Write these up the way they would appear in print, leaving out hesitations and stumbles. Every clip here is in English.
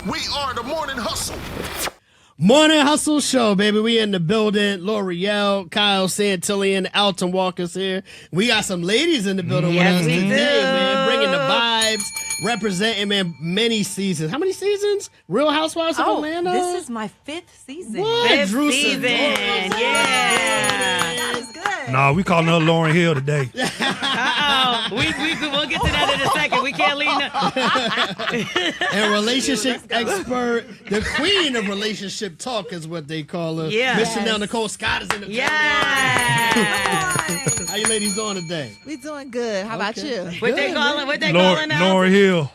We are the Morning Hustle. Morning Hustle Show, baby. We in the building. L'Oreal, Kyle Santillian, Alton Walker's here. We got some ladies in the building with us today, man. Bringing the vibes, representing, man, many seasons. How many seasons? Real Housewives of Atlanta? This is my 5th season. What? Fifth Drew season. Sidora. Yeah. That is good. No, we calling her Lauryn Hill today. We'll get to that in a second. We can't leave now. And relationship expert, the queen of relationship talk is what they call her. Yes. Miss Chanel Nicole Scott is in the building. Yeah. How you ladies doing today? We doing good. How about you? What they calling now? Lauryn Hill.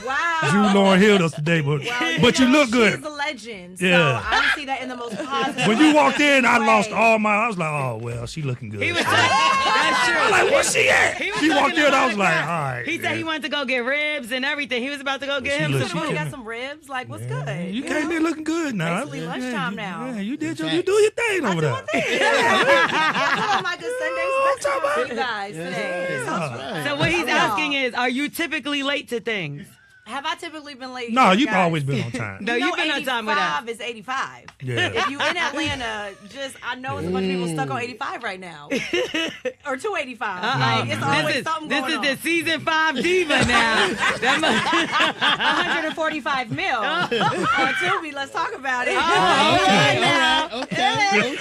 Wow. You Lauryn Hill us today, but you look good. She's a legend. Yeah. So I see that in the most positive When you walked in, I way. lost all my. I was like, oh well, she looking good. He was that's true. I'm like, where's she at? He was She walked talking in, a I lot was of like, crap. all right. He said he wanted to go get ribs and everything. He was about to go get She him look- some she food. You can- got some ribs? Like, what's good? You came in looking good now. Basically lunchtime now. Yeah, you did you do your thing over there. Put on my good Sunday special for you guys today. So what he's asking is, are you typically late to things? Have I typically been late? No, Yes, you've guys. always been on time. No, you've been on time with us. 85 is 85. Yeah. If you in Atlanta, I know it's a bunch of people stuck on 85 right now. Or 285. Like, it's always something going on. This is the season 5 diva now. 145 mil. On Tubi, let's talk about it. Okay.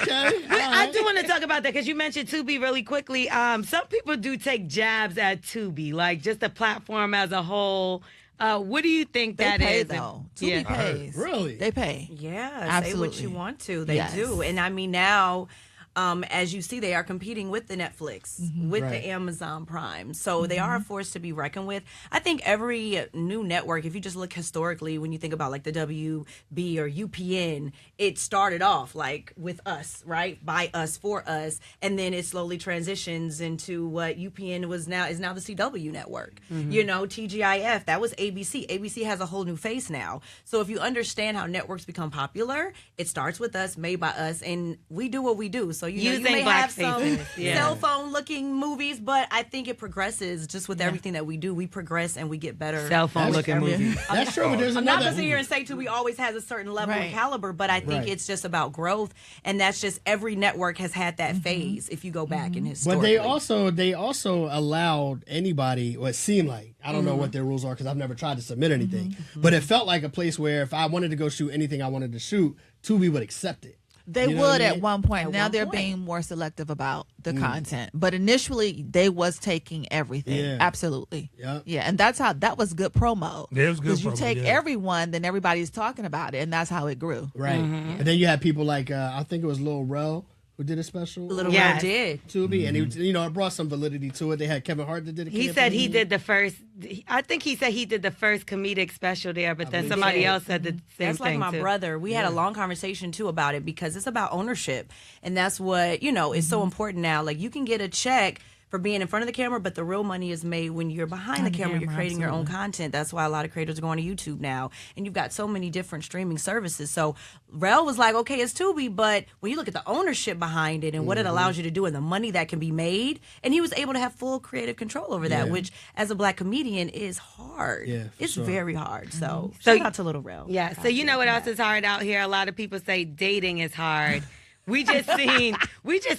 I do want to talk about that because you mentioned Tubi really quickly. Some people do take jabs at Tubi, like just the platform as a whole. What do you think They that pay, is? though. Yeah. Tubi pays. Really? They pay. Yeah, Absolutely. say what you want to. They Yes. do. And I mean, now, as you see, they are competing with the Netflix, with Right. the Amazon Prime. So they are a force to be reckoned with. I think every new network, if you just look historically, when you think about like the WB or UPN, it started off like with us, right? By us, for us. And then it slowly transitions into what UPN is now the CW network. You know, TGIF, that was ABC. ABC has a whole new face now. So if you understand how networks become popular, it starts with us, made by us, and we do what we do. So you Using may black have some faces, yeah. cell phone looking movies, but I think it progresses just with everything that we do. We progress and we get better. Cell phone looking movie. That's true. But there's I'm not another. going to sit here and say we always has a certain level of Right. caliber, but I think Right. it's just about growth, and that's just every network has had that phase. If you go back in history, But they also allowed anybody, or it seemed like, I don't know what their rules are because I've never tried to submit anything, but it felt like a place where if I wanted to go shoot anything I wanted to shoot, Tubi would accept it. They You know what would I at mean? one point. At Now one they're point. being more selective about the content. But initially, they was taking everything. Yeah. Absolutely. Yep. Yeah, and that was good promo. Yeah, it was good Because you promo, take yeah. everyone, then everybody's talking about it, and that's how it grew. Right. And then you had people like, I think it was Lil Rel who did a special. Little Yes. Red did. Tubi, and it brought some validity to it. They had Kevin Hart that did it. He said he did the first. I think he said he did the first comedic special there, but then somebody else said the same That's like thing my too. brother. We had a long conversation too about it because it's about ownership, and that's what is so important now. Like you can get a check for being in front of the camera, but the real money is made when you're behind the camera. You're creating your own content. That's why a lot of creators are going to YouTube now, and you've got so many different streaming services. So Rel was like, okay, it's Tubi, but when you look at the ownership behind it and what it allows you to do and the money that can be made, and he was able to have full creative control over that, which as a black comedian is hard. Yeah, for it's sure. very hard. So So- shout out to Little Rel. Yeah. So you know what else is hard out here? A lot of people say dating is hard. We just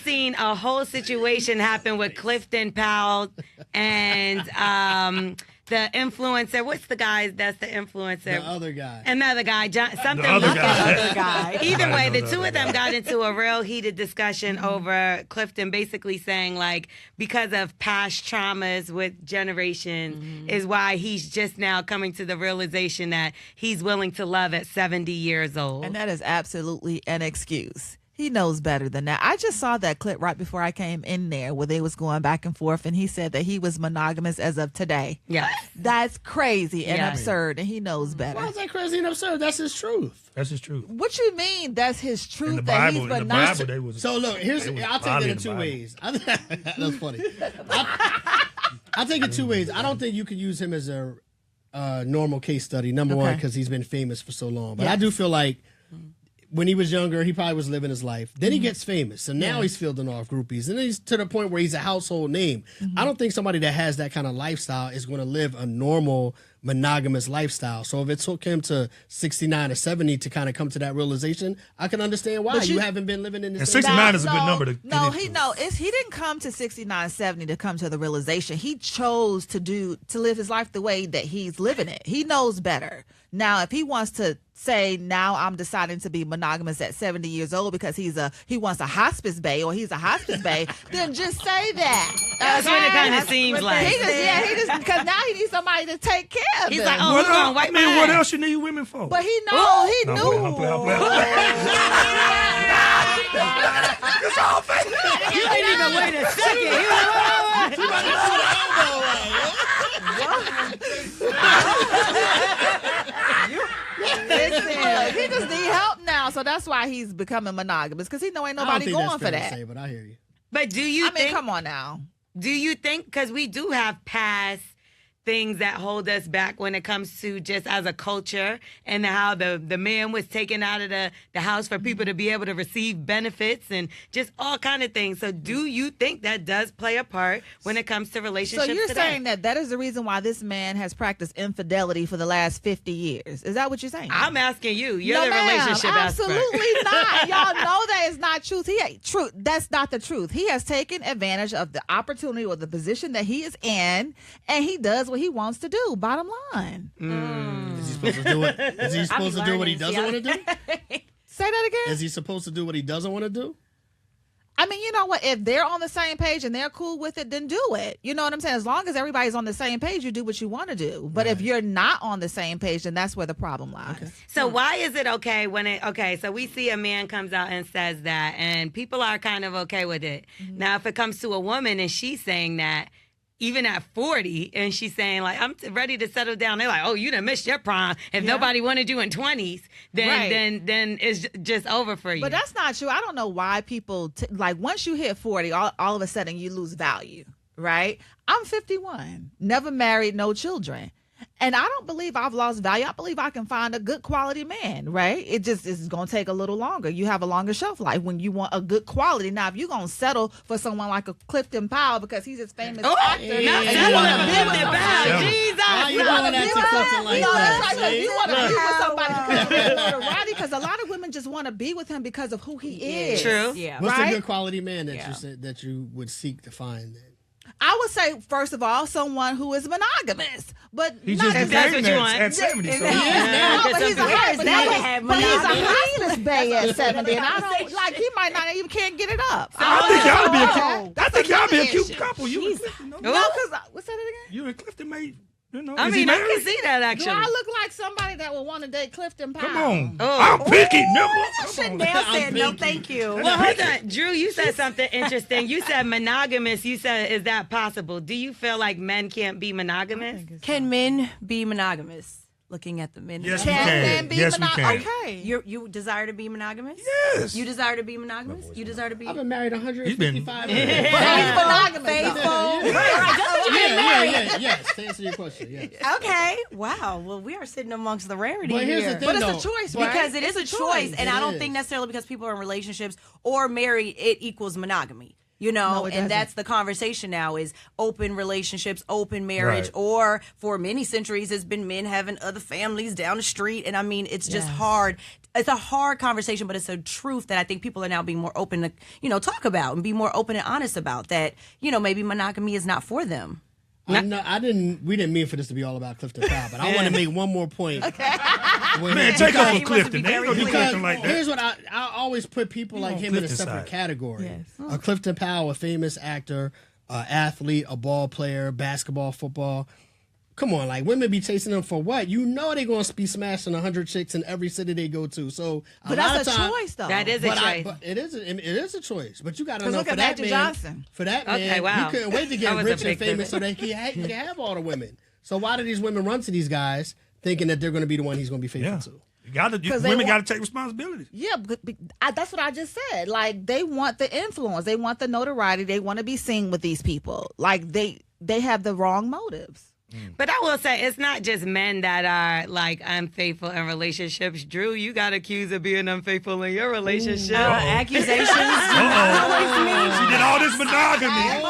seen a whole situation happen with Clifton Powell and the influencer. What's the guy that's the influencer? The other guy. Another guy, something. The other looking- guy. Other guy. Either way, the know two that of them got into a real heated discussion over Clifton basically saying, like, because of past traumas with generations is why he's just now coming to the realization that he's willing to love at 70 years old. And that is absolutely an excuse. He knows better than that. I just saw that clip right before I came in there where they was going back and forth, and he said that he was monogamous as of today. Yes. That's crazy and Yes. absurd, and he knows better. Why is that crazy and absurd? That's his truth. That's his truth. What you mean? That's his truth. In the that he's Bible, monogamous. they was. So look, they was I'll take violating it in the two Bible. ways. That's funny. I'll take it two ways. I don't think you can use him as a normal case study. Number one, Okay. because he's been famous for so long. But I Yes. do feel like when he was younger, he probably was living his life. Then he gets famous. So now he's fielding off groupies. And then he's to the point where he's a household name. I don't think somebody that has that kind of lifestyle is going to live a normal monogamous lifestyle. So if it took him to 69 or 70 to kind of come to that realization, I can understand why. You haven't been living in this. And 69 is a good number to he didn't come to 69, 70 to come to the realization. He chose to live his life the way that he's living it. He knows better. Now, if he wants to say, now I'm deciding to be monogamous at 70 years old because he wants a hospice bae or he's a hospice bae, then just say that. That's what it kind of seems like. Because now he needs somebody to take care of him. He's like, oh, what else you need women for? But he knows. He knew. I'm playing. It's all fake. You didn't even wait a second. He was he just need help now, so that's why he's becoming monogamous because he know ain't nobody going for that. Say, but I hear you. But do you think? Come on now. Do you think? Because we do have past things that hold us back when it comes to just as a culture and how the man was taken out of the house for people to be able to receive benefits and just all kind of things. So do you think that does play a part when it comes to relationships So you're today? saying that is the reason why this man has practiced infidelity for the last 50 years. Is that what you're saying? I'm asking you. You're no, the ma'am, relationship absolutely expert. not. Y'all know that is not truth. That's not the truth. He has taken advantage of the opportunity or the position that he is in, and he does what he wants to do. Bottom line. Is he supposed to do it? Is he supposed to do what he doesn't want to do? Say that again. Is he supposed to do what he doesn't want to do? I mean, you know what? If they're on the same page and they're cool with it, then do it. You know what I'm saying? As long as everybody's on the same page, you do what you want to do. But if you're not on the same page, then that's where the problem lies. Okay. So why is it okay so we see a man comes out and says that and people are kind of okay with it. Mm-hmm. Now, if it comes to a woman and she's saying that, even at 40, and she's saying, like, I'm ready to settle down. They're like, oh, you done missed your prime. If nobody wanted you in 20s, then it's just over for you. But that's not true. I don't know why people, once you hit 40, all of a sudden you lose value, right? I'm 51, never married, no children. And I don't believe I've lost value. I believe I can find a good quality man, right? It just is going to take a little longer. You have a longer shelf life when you want a good quality. Now, if you're going to settle for someone like a Clifton Powell because he's his famous actor, and you want to be with Powell. Jesus. Why you doing that to Clifton like that? You want to be with somebody because of notoriety, because a lot of women just want to be with him because of who he is. True. Yeah. What's a good quality man that you said that you would seek to find then? I would say, first of all, someone who is monogamous. But He not just that's became what you that want. at 70. So No, but he's a hospice bae at 70, and I don't like. He might not even can't get it up. I think y'all be a cute. I That's think y'all be a another cute issue. couple. You and Clifton, no? No, because what's that again? You and Clifton made. You know, I is he mean, I married? can see that Do actually. I look like somebody that would want to date Clifton Powell? Come on. Oh. I'm picky, nigga. Chanel said no, thank you. Well, hold on. Drew, you said something interesting. You said monogamous. You said, is that possible? Do you feel like men can't be monogamous? Can men be monogamous? Looking at the men. Yes, Can we men can. be Yes, we monogamous? can. Okay. You desire to be monogamous? Yes. You desire to be monogamous? You desire to be I've been married 155 years. He's monogamous. faithful? Yes. To answer your question, yes. Okay. Wow. Well, we are sitting amongst the rarity But here's here. the thing, But it's though. a choice, right? Because it is a choice, and It I don't is. think necessarily because people are in relationships or married, it equals monogamy. You know, No, it doesn't. and that's the conversation now is open relationships, open marriage, Right. or for many centuries, it's been men having other families down the street. And I mean, it's just hard. It's a hard conversation, but it's a truth that I think people are now being more open to, talk about and be more open and honest about that, maybe monogamy is not for them. We didn't mean for this to be all about Clifton Powell, but I want to make one more point. Man, take up He for wants to Clifton. be They ain't very gonna do clear. Clifton like that. Here's what I always put people like on him in a Clifton's separate side. category. Yes. Clifton Powell, a famous actor, athlete, a ball player, basketball, football. Come on, like women be chasing them for what? You know they're gonna be smashing 100 chicks in every city they go to. So, But that's a choice, though. That is a choice. But it is a choice. But you got to know look for at that Magic man. Johnson. For that Okay, man, wow. he couldn't wait to That get was a rich and big famous so pivot. that he can have all the women. So why do these women run to these guys thinking that they're going to be the one he's going to be faithful Yeah. to? Women got to take responsibility. Yeah, but that's what I just said. Like, they want the influence. They want the notoriety. They want to be seen with these people. Like, they have the wrong motives. But I will say, it's not just men that are like unfaithful in relationships. Drew, you got accused of being unfaithful in your relationship. Accusations do not always mean She did all this monogamy.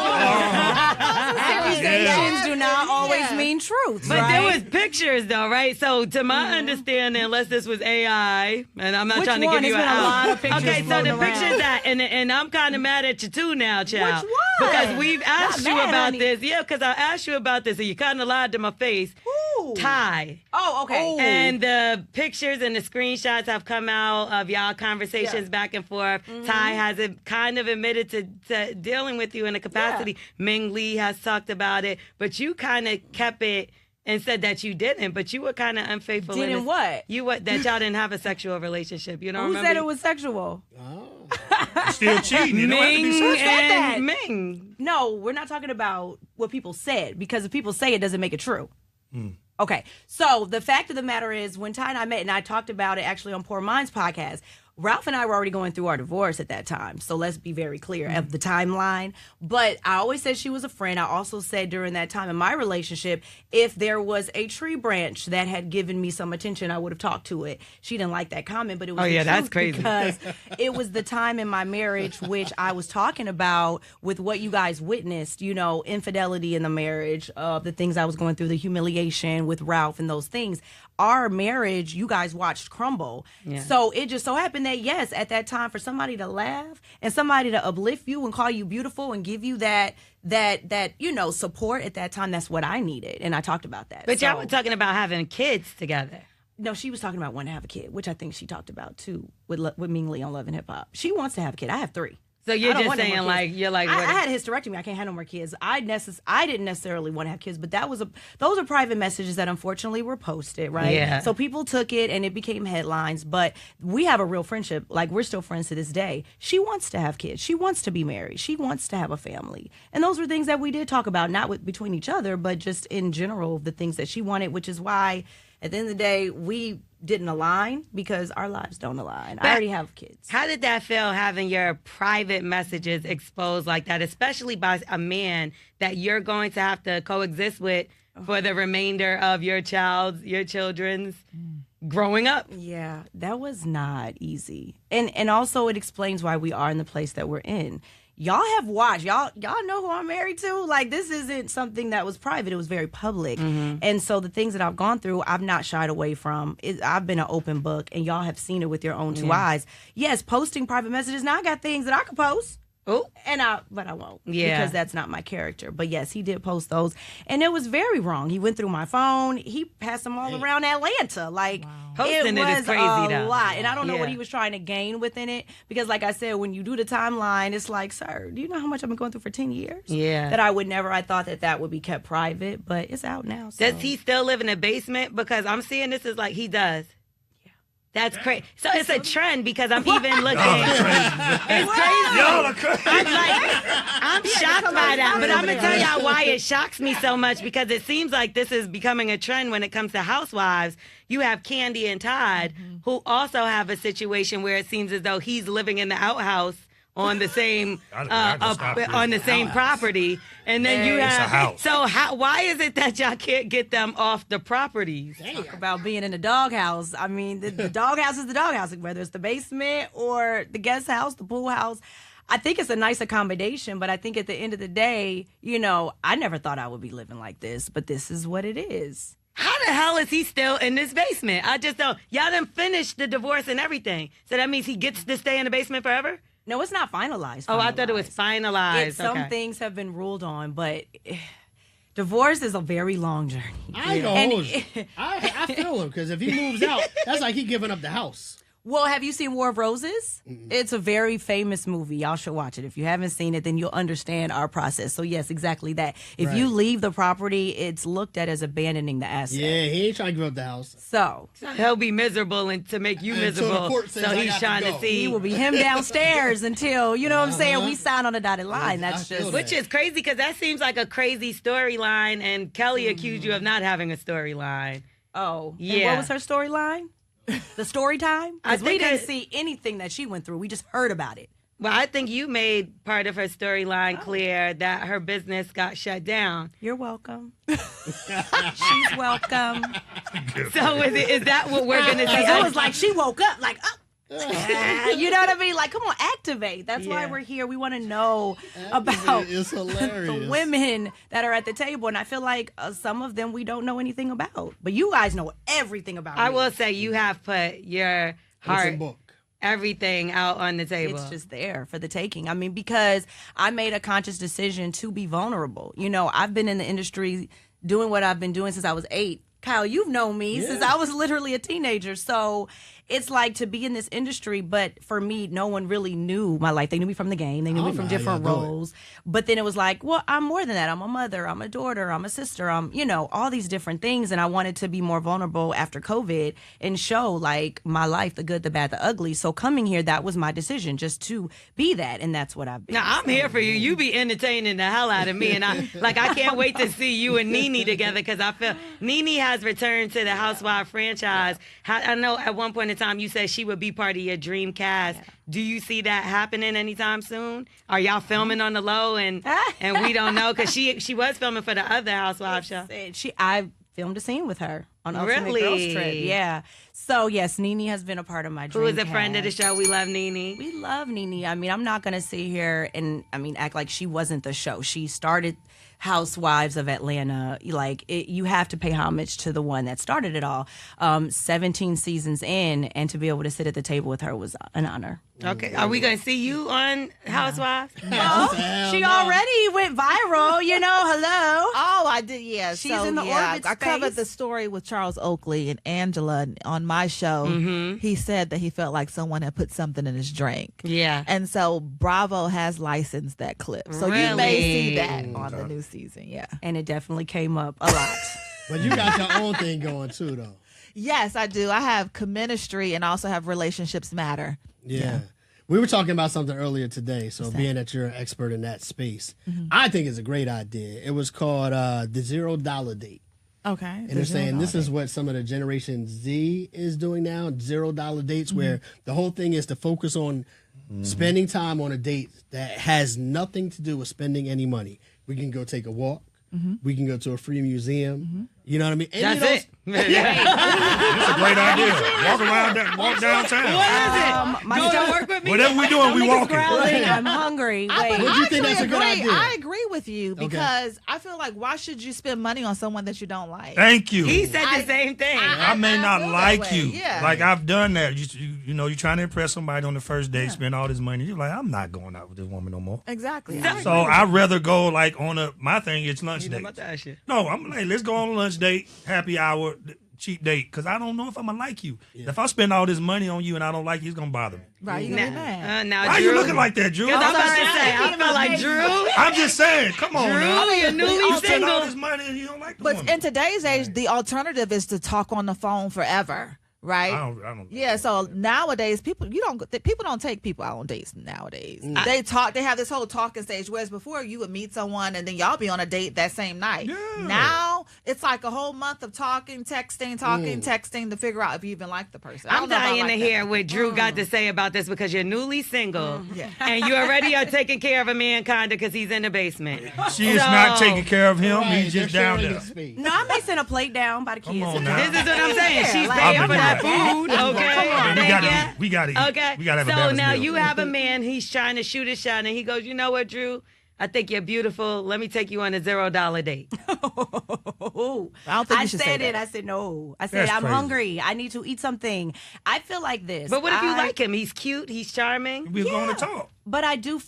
accusations do not always mean truth. But right? there was pictures though, right? So to my understanding, unless this was AI, and I'm not Which trying to one? give you There's an been a out. lot of pictures Okay, so the floating around. pictures that, and I'm kind of mad at you too now, child. Which one? Because we've asked Not you mad, about honey. this. Yeah, because I asked you about this, and you kind of lied to my face. Ooh. Ty. Oh, okay. And the pictures and the screenshots have come out of y'all conversations back and forth. Ty has kind of admitted to dealing with you in a capacity. Ming Lee has talked about it, but you kind of kept it and said that you didn't, but you were kind of unfaithful. Didn't what? You that y'all didn't have a sexual relationship. You don't Who remember? said it was sexual? Still cheating. It don't have to be Ming sexual. that? and Ming. No, we're not talking about what people said, because if people say it doesn't make it true. Okay, so the fact of the matter is, when Ty and I met, and I talked about it actually on Poor Minds podcast, Ralph and I were already going through our divorce at that time. So let's be very clear of the timeline. But I always said she was a friend. I also said during that time in my relationship, if there was a tree branch that had given me some attention, I would have talked to it. She didn't like that comment, but it was Oh, the yeah, that's truth crazy. because it was the time in my marriage which I was talking about with what you guys witnessed, you know, infidelity in the marriage, the things I was going through, the humiliation with Ralph and those things. Our marriage, you guys watched crumble. So it just so happened that, yes, at that time, for somebody to laugh and somebody to uplift you and call you beautiful and give you that you know, support at that time, that's what I needed. And I talked about that. But So- y'all were talking about having kids together. No, she was talking about wanting to have a kid, which I think she talked about too with Ming Lee on Love and Hip Hop. She wants to have a kid. I have 3. So you're I don't just want no more saying kids. like you're like I what? had a hysterectomy. I can't have no more kids. I didn't necessarily want to have kids, but those are private messages that unfortunately were posted, right? Yeah. So people took it and it became headlines. But we have a real friendship. Like, we're still friends to this day. She wants to have kids. She wants to be married. She wants to have a family. And those were things that we did talk about, not between each other, but just in general, the things that she wanted, which is why at the end of the day we didn't align, because our lives don't align. I already have kids. How did that feel, having your private messages exposed like that, especially by a man that you're going to have to coexist with for the remainder of your children's growing up? Yeah, that was not easy. And also it explains why we are in the place that we're in. Y'all have watched. Y'all know who I'm married to. Like, this isn't something that was private. It was very public. And so the things that I've gone through, I've not shied away from. I've been an open book, and y'all have seen it with your own 2 eyes. Yes, posting private messages. Now I got things that I could post. Oh, But I won't. Yeah. Because that's not my character. But yes, he did post those. And it was very wrong. He went through my phone. He passed them all around Atlanta. Like, Posting it it is was crazy, a though. lot. And I don't know what Yeah. he was trying to gain within it. Because like I said, when you do the timeline, it's like, sir, do you know how much I've been going through for 10 years? Yeah. That I thought that would be kept private. But it's out now. So. Does he still live in a basement? Because I'm seeing this as like he does. That's crazy. So it's a trend, because I'm even looking. It's crazy. Y'all are crazy. I'm shocked by that, but I'm gonna tell y'all why it shocks me so much, because it seems like this is becoming a trend when it comes to housewives. You have Candy and Todd, who also have a situation where it seems as though he's living in the outhouse on the same I just stopped on the same property, and then you It's a have. house. So why is it that y'all can't get them off the properties? Talk about being in a doghouse. I mean, the doghouse is the doghouse, whether it's the basement or the guest house, the pool house. I think it's a nice accommodation, but I think at the end of the day, you know, I never thought I would be living like this, but this is what it is. How the hell is he still in this basement? I just don't. Y'all done finished the divorce and everything, so that means he gets to stay in the basement forever? No, it's not finalized. Oh, I thought it was finalized. Some things have been ruled on, but divorce is a very long journey. I ain't gonna hold you. I feel him, because if he moves out, that's like he giving up the house. Well, have you seen War of Roses? It's a very famous movie. Y'all should watch it. If you haven't seen it, then you'll understand our process. So, yes, exactly that. If you leave the property, it's looked at as abandoning the asset. Yeah, he ain't trying to give up the house. So, He'll be miserable and to make you Until the miserable. court says, So "I he's got to trying to go." see. he will be him downstairs until, you know what I'm saying, we sign on a dotted line. I That's feel just... that. Which is crazy, because that seems like a crazy storyline, and Kelly accused you of not having a storyline. Oh. And Yeah. what was her storyline? The story time? I Because we think didn't I- see anything that she went through. We just heard about it. Well, I think you made part of her storyline clear that her business got shut down. You're welcome. She's welcome. So is that what we're going to see? It was like she woke up like, oh. You know what I mean? Like, come on, activate. That's why we're here. We want to know about the women that are at the table. And I feel like some of them we don't know anything about. But you guys know everything about I me. will say you have put your heart, everything out on the table. It's just there for the taking. I mean, because I made a conscious decision to be vulnerable. You know, I've been in the industry doing what I've been doing since I was 8. Kyle, you've known me since I was literally a teenager. So it's like to be in this industry, but for me, no one really knew my life. They knew me from the game. They knew me from different roles. But then it was like, well, I'm more than that. I'm a mother. I'm a daughter. I'm a sister. I'm, you know, all these different things. And I wanted to be more vulnerable after COVID and show like my life, the good, the bad, the ugly. So coming here, that was my decision, just to be that. And that's what I've been. Now, I'm here for you. You be entertaining the hell out of me. And I can't wait to see you and Nene together, because I feel Nene has returned to the Housewives franchise. I know at one point in time you said she would be part of your dream cast. Yeah. Do you see that happening anytime soon? Are y'all filming on the low and we don't know? Because she was filming for the other Housewives show. I filmed a scene with her on Ultimate Girls Trip. Yeah. So yes, Nene has been a part of my dream. Who is a friend of the show? We love Nene. We love Nene. I mean, I'm not gonna sit here and act like she wasn't the show. She started Housewives of Atlanta. Like you have to pay homage to the one that started it all. 17 seasons in, and to be able to sit at the table with her was an honor. Okay, are we gonna see you on Housewives? No, she already went viral. You know, hello. Oh, I did. Yeah, she's in the orbit I covered the story with Charles Oakley and Angela on my show. Mm-hmm. He said that he felt like someone had put something in his drink. Yeah, and so Bravo has licensed that clip, so you may see that on the new season. Yeah, and it definitely came up a lot. But you got your own thing going too, though. Yes, I do. I have Comministry and also have Relationships Matter. Yeah. We were talking about something earlier today, so being that you're an expert in that space, I think it's a great idea. It was called the $0 date. Okay. And they're saying this is what some of the Generation Z is doing now, $0 dates, where the whole thing is to focus on spending time on a date that has nothing to do with spending any money. We can go take a walk. We can go to a free museum. You know what I mean? That's it. It's a great idea. Walk downtown. What is it? Don't work with me. Whatever we're doing, we walking. I'm hungry. Would you think that's a good idea? I agree with you because I feel like why should you spend money on someone that you don't like? Thank you. He said the same thing. I may not like you. Yeah. Like I've done that. You know, you're trying to impress somebody on the first date, spend all this money. You're like, I'm not going out with this woman no more. Exactly. So I'd rather go like my thing. It's lunch date. Shit. No, I'm like, let's go on a lunch date, happy hour, cheap date, because I don't know if I'm gonna like you. Yeah. If I spend all this money on you and I don't like you, it's gonna bother me. Right, you mad. Now, why Drew, are you looking like that, Drew? Because I'm about to say, I feel like Drew. I'm just saying, come on, now. Drew, you're newly You spend all single. this money and you don't like the But woman. in today's age, the alternative is to talk on the phone forever. Right. I don't. Yeah. So nowadays, people don't take people out on dates nowadays. They talk. They have this whole talking stage. Whereas before, you would meet someone and then y'all be on a date that same night. Yeah. Now it's like a whole month of talking, texting to figure out if you even like the person. I'm dying to hear what Drew got to say about this because you're newly single and you already are taking care of a man kinda because he's in the basement. She is not taking care of him. Right, He's just down there. No, I may send a plate down by the kids. Come on now. This is what I'm saying. She's like, paying I'll for be that right. food. Okay. We gotta eat. Okay. We gotta have a So balanced now meal. you have a man, he's trying to shoot his shot, and he goes, you know what, Drew? I think you're beautiful. Let me take you on a $0 date. I don't think I you should say said it. that. I said no. I said That's I'm crazy. hungry. I need to eat something. I feel like this. But what if you like him? He's cute. He's charming. We're going to talk. But I do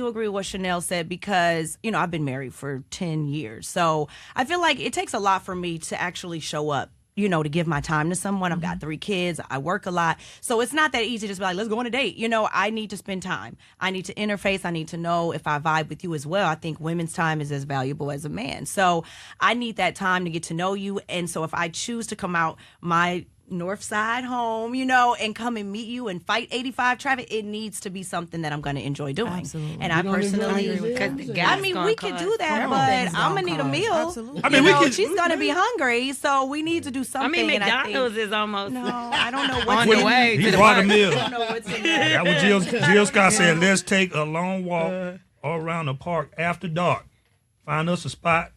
agree with what Chanel said because, you know, I've been married for 10 years. So I feel like it takes a lot for me to actually show up, you know, to give my time to someone. I've got 3 kids. I work a lot. So it's not that easy to just be like, let's go on a date. You know, I need to spend time. I need to interface. I need to know if I vibe with you as well. I think women's time is as valuable as a man. So I need that time to get to know you. And so if I choose to come out my North Side home, you know, and come and meet you and fight 85 traffic. It needs to be something that I'm going to enjoy doing. Absolutely. And I personally, I mean, we could do that, but I'm going to need a meal. Absolutely. I mean, You know, she's going to be hungry, so we need to do I something. mean, and I McDonald's think, is almost no, I don't know on what's the in way He to the brought a park. meal. I don't know what's in there. That was Jill Scott said, let's take a long walk all around the park after dark. Find us a spot.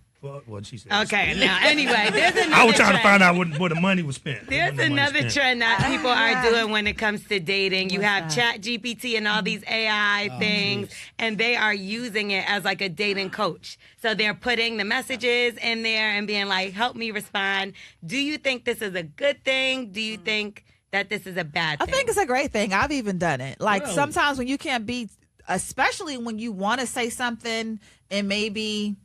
What she said. Okay, now anyway, there's another I was trying to trend. find out where the money was spent. There's Where the money another spent. trend that people are doing when it comes to dating. You have ChatGPT and all these AI things, and they are using it as like a dating coach. So they're putting the messages in there and being like, help me respond. Do you think this is a good thing? Do you think that this is a bad I thing? think it's a great thing. I've even done it. Like Really? sometimes when you can't be, especially when you want to say something and maybe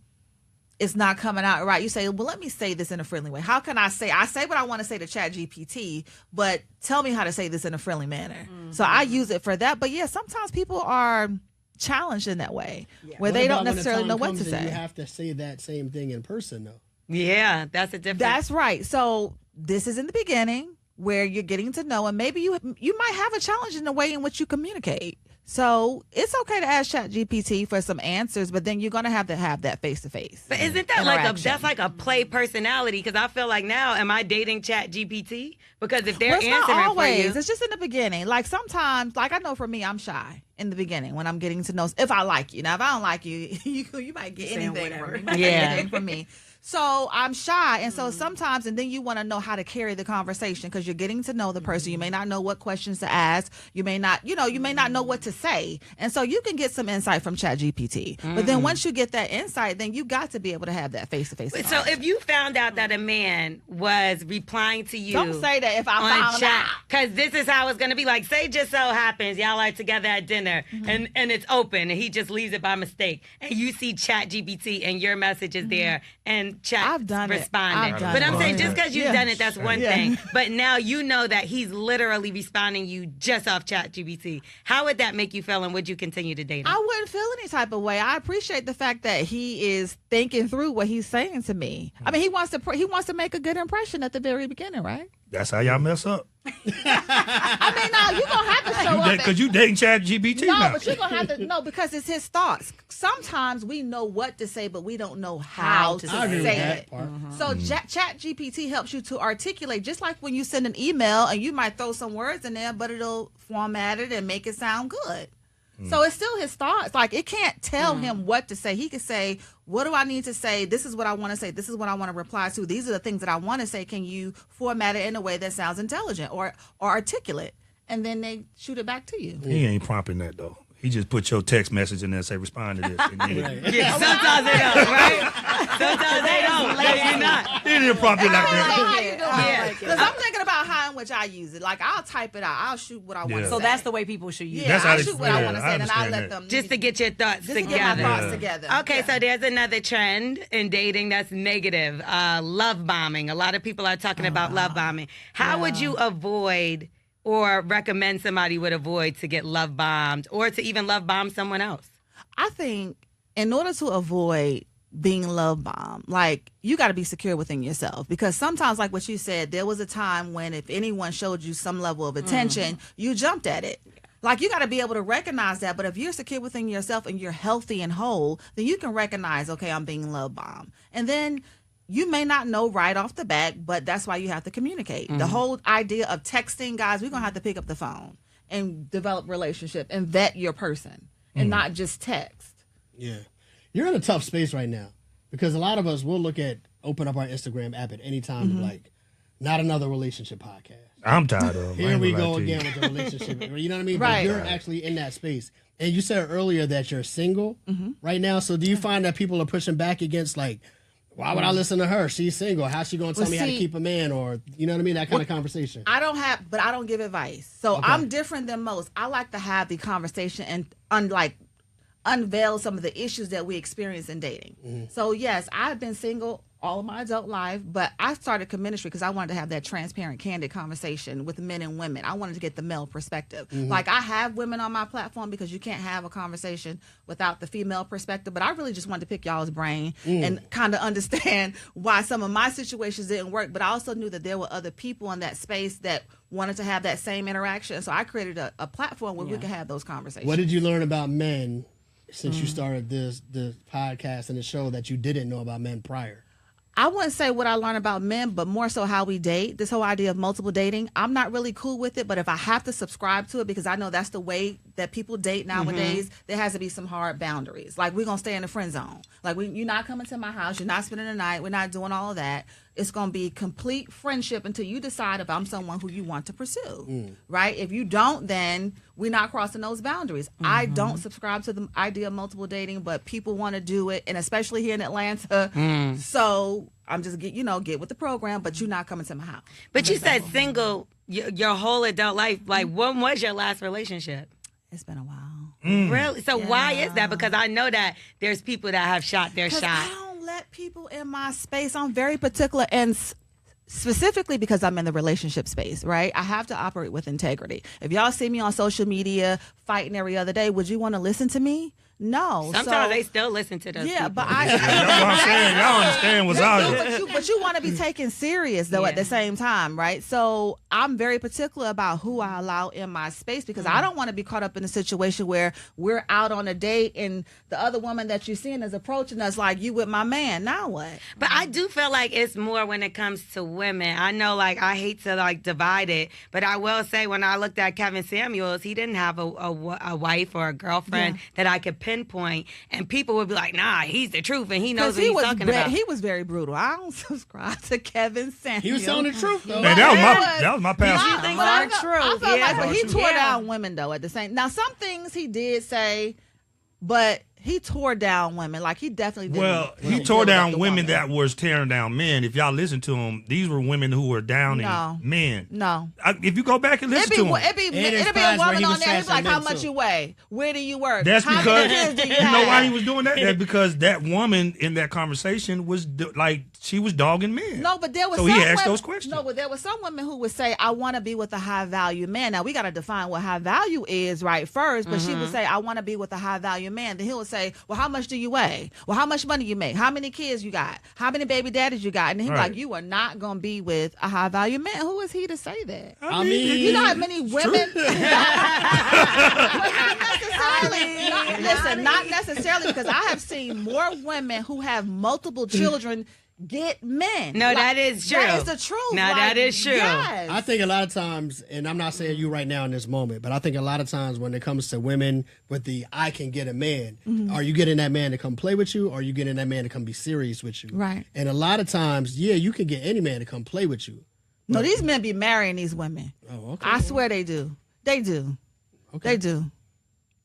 it's not coming out right. You say, well, let me say this in a friendly way. How can I say what I want to say to ChatGPT, but tell me how to say this in a friendly manner. So I use it for that. But yeah, sometimes people are challenged in that way where What they about don't when the necessarily time know what comes to and say. You have to say that same thing in person, though. Yeah, that's a difference. That's right. So this is in the beginning where you're getting to know, and maybe you might have a challenge in the way in which you communicate. So it's okay to ask ChatGPT for some answers, but then you're going to have that face-to-face. But isn't that like interaction. that's like a play personality? Because I feel like now, am I dating ChatGPT? Because if they're Well, it's answering not always. for you, It's just in the beginning. Like sometimes, like I know for me, I'm shy in the beginning when I'm getting to know. If I like you, now if I don't like you, you might get Saying anything whatever. from me. You might get Yeah. anything from me. So I'm shy, and so sometimes, and then you want to know how to carry the conversation because you're getting to know the person. You may not know what questions to ask. You may not know what to say, and so you can get some insight from ChatGPT. But then once you get that insight, then you got to be able to have that face-to-face. so if you found out that a man was replying to you, Don't say that if I on found chat, out. because this is how it's going to be. Like, say just so happens y'all are together at dinner and it's open and he just leaves it by mistake, and you see ChatGPT and your message is there and chat I've done it. responding. I've done But I'm it. saying just because you've Yeah. done it, that's one Yeah. thing. But now you know that he's literally responding you just off ChatGPT. How would that make you feel, and would you continue to date him? I wouldn't feel any type of way. I appreciate the fact that he is thinking through what he's saying to me. I mean, he wants to make a good impression at the very beginning, right? That's how y'all mess up. I mean, no, you're gonna have to show up. Because you dating ChatGPT No, now. but you're gonna have to because it's his thoughts. Sometimes we know what to say, but we don't know how to I agree with say that it. part. So ChatGPT helps you to articulate, just like when you send an email and you might throw some words in there, but it'll format it and make it sound good. So it's still his thoughts. Like it can't tell him what to say. He could say, what do I need to say? This is what I want to say. This is what I want to reply to. These are the things that I want to say. Can you format it in a way that sounds intelligent or articulate? And then they shoot it back to you. He ain't prompting that, though. He just put your text message in there and say, respond to this. And then Yeah, sometimes they don't, right? Sometimes they don't. No, you're not. he didn't prompt it like How that. you doing? Yeah. Because I'm thinking about how in which I use it. Like I'll type it out. I'll shoot what I want to Yeah. say. So that's the way people should use yeah. it. That's how I'll they- shoot what I yeah, want to I say, and I understand let that. them Just to get your thoughts just to together. get my thoughts Yeah. together. Okay, Yeah. so there's another trend in dating that's negative. Love bombing. A lot of people are talking about love bombing. How would you avoid or recommend somebody would avoid to get love bombed or to even love bomb someone else? I think in order to avoid being love bombed, like you got to be secure within yourself, because sometimes, like what you said, there was a time when if anyone showed you some level of attention, you jumped at it. Like you got to be able to recognize that. But if you're secure within yourself and you're healthy and whole, then you can recognize, okay, I'm being love bombed. And then you may not know right off the bat, but that's why you have to communicate. The whole idea of texting, guys, we're going to have to pick up the phone and develop relationship and vet your person and not just text. Yeah. You're in a tough space right now because a lot of us will open up our Instagram app at any time to like, not another relationship podcast. I'm tired of him. I Here ain't we gonna go lie to you. again with the relationship. You know what I mean? Right. But you're actually in that space. And you said earlier that you're single right now. So do you find that people are pushing back against like, why would I listen to her? She's single. How's she going to tell me how to see- keep a man? Or, you know what I mean? That kind of conversation. I don't give advice. So I'm different than most. I like to have the conversation and unveil some of the issues that we experience in dating. So yes, I've been single all of my adult life, but I started commentary because I wanted to have that transparent, candid conversation with men and women. I wanted to get the male perspective. Like, I have women on my platform because you can't have a conversation without the female perspective, but I really just wanted to pick y'all's brain and kind of understand why some of my situations didn't work, but I also knew that there were other people in that space that wanted to have that same interaction. So I created a platform where we could have those conversations. What did you learn about men since you started this podcast and the show that you didn't know about men prior? I wouldn't say what I learned about men, but more so how we date. This whole idea of multiple dating, I'm not really cool with it, but if I have to subscribe to it because I know that's the way that people date nowadays, there has to be some hard boundaries. Like, we're going to stay in the friend zone. Like, you're not coming to my house. You're not spending the night. We're not doing all of that. It's going to be complete friendship until you decide if I'm someone who you want to pursue, right? If you don't, then we're not crossing those boundaries. I don't subscribe to the idea of multiple dating, but people want to do it, and especially here in Atlanta. So I'm just get with the program, but you're not coming to my house. But you said single your whole adult life. Like, when was your last relationship? It's been a while. Really? So why is that? Because I know that there's people that have shot their shot. I don't let people in my space. I'm very particular, and specifically because I'm in the relationship space, right? I have to operate with integrity. If y'all see me on social media fighting every other day, would you want to listen to me? No. Sometimes they still listen to those people. But That's what I'm saying. Y'all understand what's out here. But you want to be taken serious, though, at the same time, right? So I'm very particular about who I allow in my space because I don't want to be caught up in a situation where we're out on a date and the other woman that you're seeing is approaching us like, you with my man. Now what? But I do feel like it's more when it comes to women. I know, like, I hate to, like, divide it, but I will say when I looked at Kevin Samuels, he didn't have a wife or a girlfriend that I could pinpoint, and people would be like, nah, he's the truth, and he knows what he's talking about. He was very brutal. I don't subscribe to Kevin Samuels. He was telling the truth, though. Man, that was my past. You think that's true? I felt like, but he tore down women, though, at the same. Now, some things he did say, but he tore down women. Like, he definitely did. Well, he tore down women that was tearing down men. If y'all listen to him, these were women who were downing men. No. If you go back and listen to him. It'd be a woman on there. He'd be like, how much you weigh? Where do you work? That's how because, many kids do you know why he was doing that? That's because that woman in that conversation was like, she was dogging men. No, but there was so some he asked women, those questions. No, but there was some women who would say, I want to be with a high value man. Now, we got to define what high value is right first, but she would say, I want to be with a high value man. Then he would say, well, how much do you weigh? Well, how much money you make? How many kids you got? How many baby daddies you got? And he'd be like, you are not going to be with a high value man. Who is he to say that? I mean, you know how many women? Not necessarily, because I have seen more women who have multiple children get men. No, that is true. That is the truth. No, that is true. Yes. I think a lot of times, and I'm not saying you right now in this moment, but I think a lot of times when it comes to women with the I can get a man, are you getting that man to come play with you, or are you getting that man to come be serious with you? Right. And a lot of times, you can get any man to come play with you. No, these men be marrying these women. Oh, okay. I swear they do. They do. Okay. They do.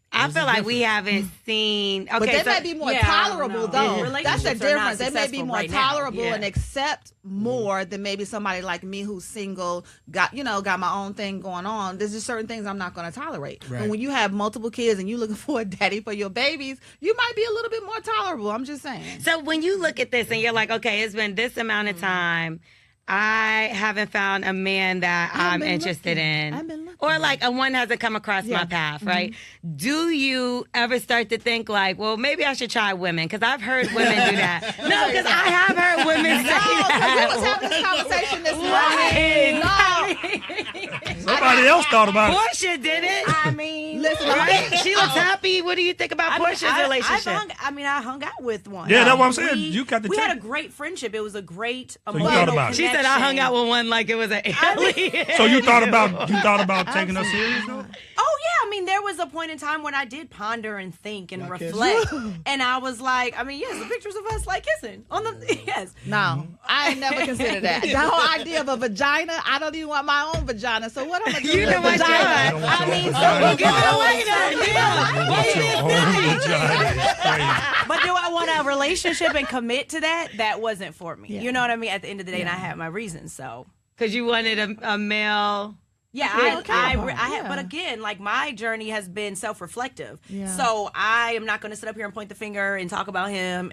I feel like we haven't seen. Okay, But they may be more tolerable, though. Yeah. That's the Relationships are not difference. They may be successful more right now. tolerable Yeah. and accept more than maybe somebody like me who's single, got my own thing going on. There's just certain things I'm not going to tolerate. Right. And when you have multiple kids and you're looking for a daddy for your babies, you might be a little bit more tolerable. I'm just saying. So when you look at this and you're like, okay, it's been this amount of time, I haven't found a man that I'm interested in. I've been looking. Or like a one hasn't come across my path, right? Do you ever start to think like, well, maybe I should try women? Because I've heard women do that. No, because I have heard women say that. We was having this conversation this morning. No. Somebody else thought about it. Portia did it. I mean, Listen, Right? She looks happy. What do you think about Portia's relationship? I hung out with one. Yeah, that's what I'm saying. You got to We take- had a great friendship. It was a great you emotional thought about it. She said I hung out with one like it was an alien. So you thought about taking us serious though? Oh yeah, I mean there was a point in time when I did ponder and think and Y'all reflect, and I was like, I mean, yes, the pictures of us like kissing on the yes. No, I ain't never considered that. The whole idea of a vagina, I don't even want my own vagina. So what am I doing You with know a what, vagina? John? I mean, So give it away But do I want a relationship and commit to that? That wasn't for me. You know what I mean? At the end of the day, and I had my reasons. So Because you wanted a male. yeah, Yeah, okay. but But again, like my journey has been self-reflective. Yeah. So I am not going to sit up here and point the finger and talk about him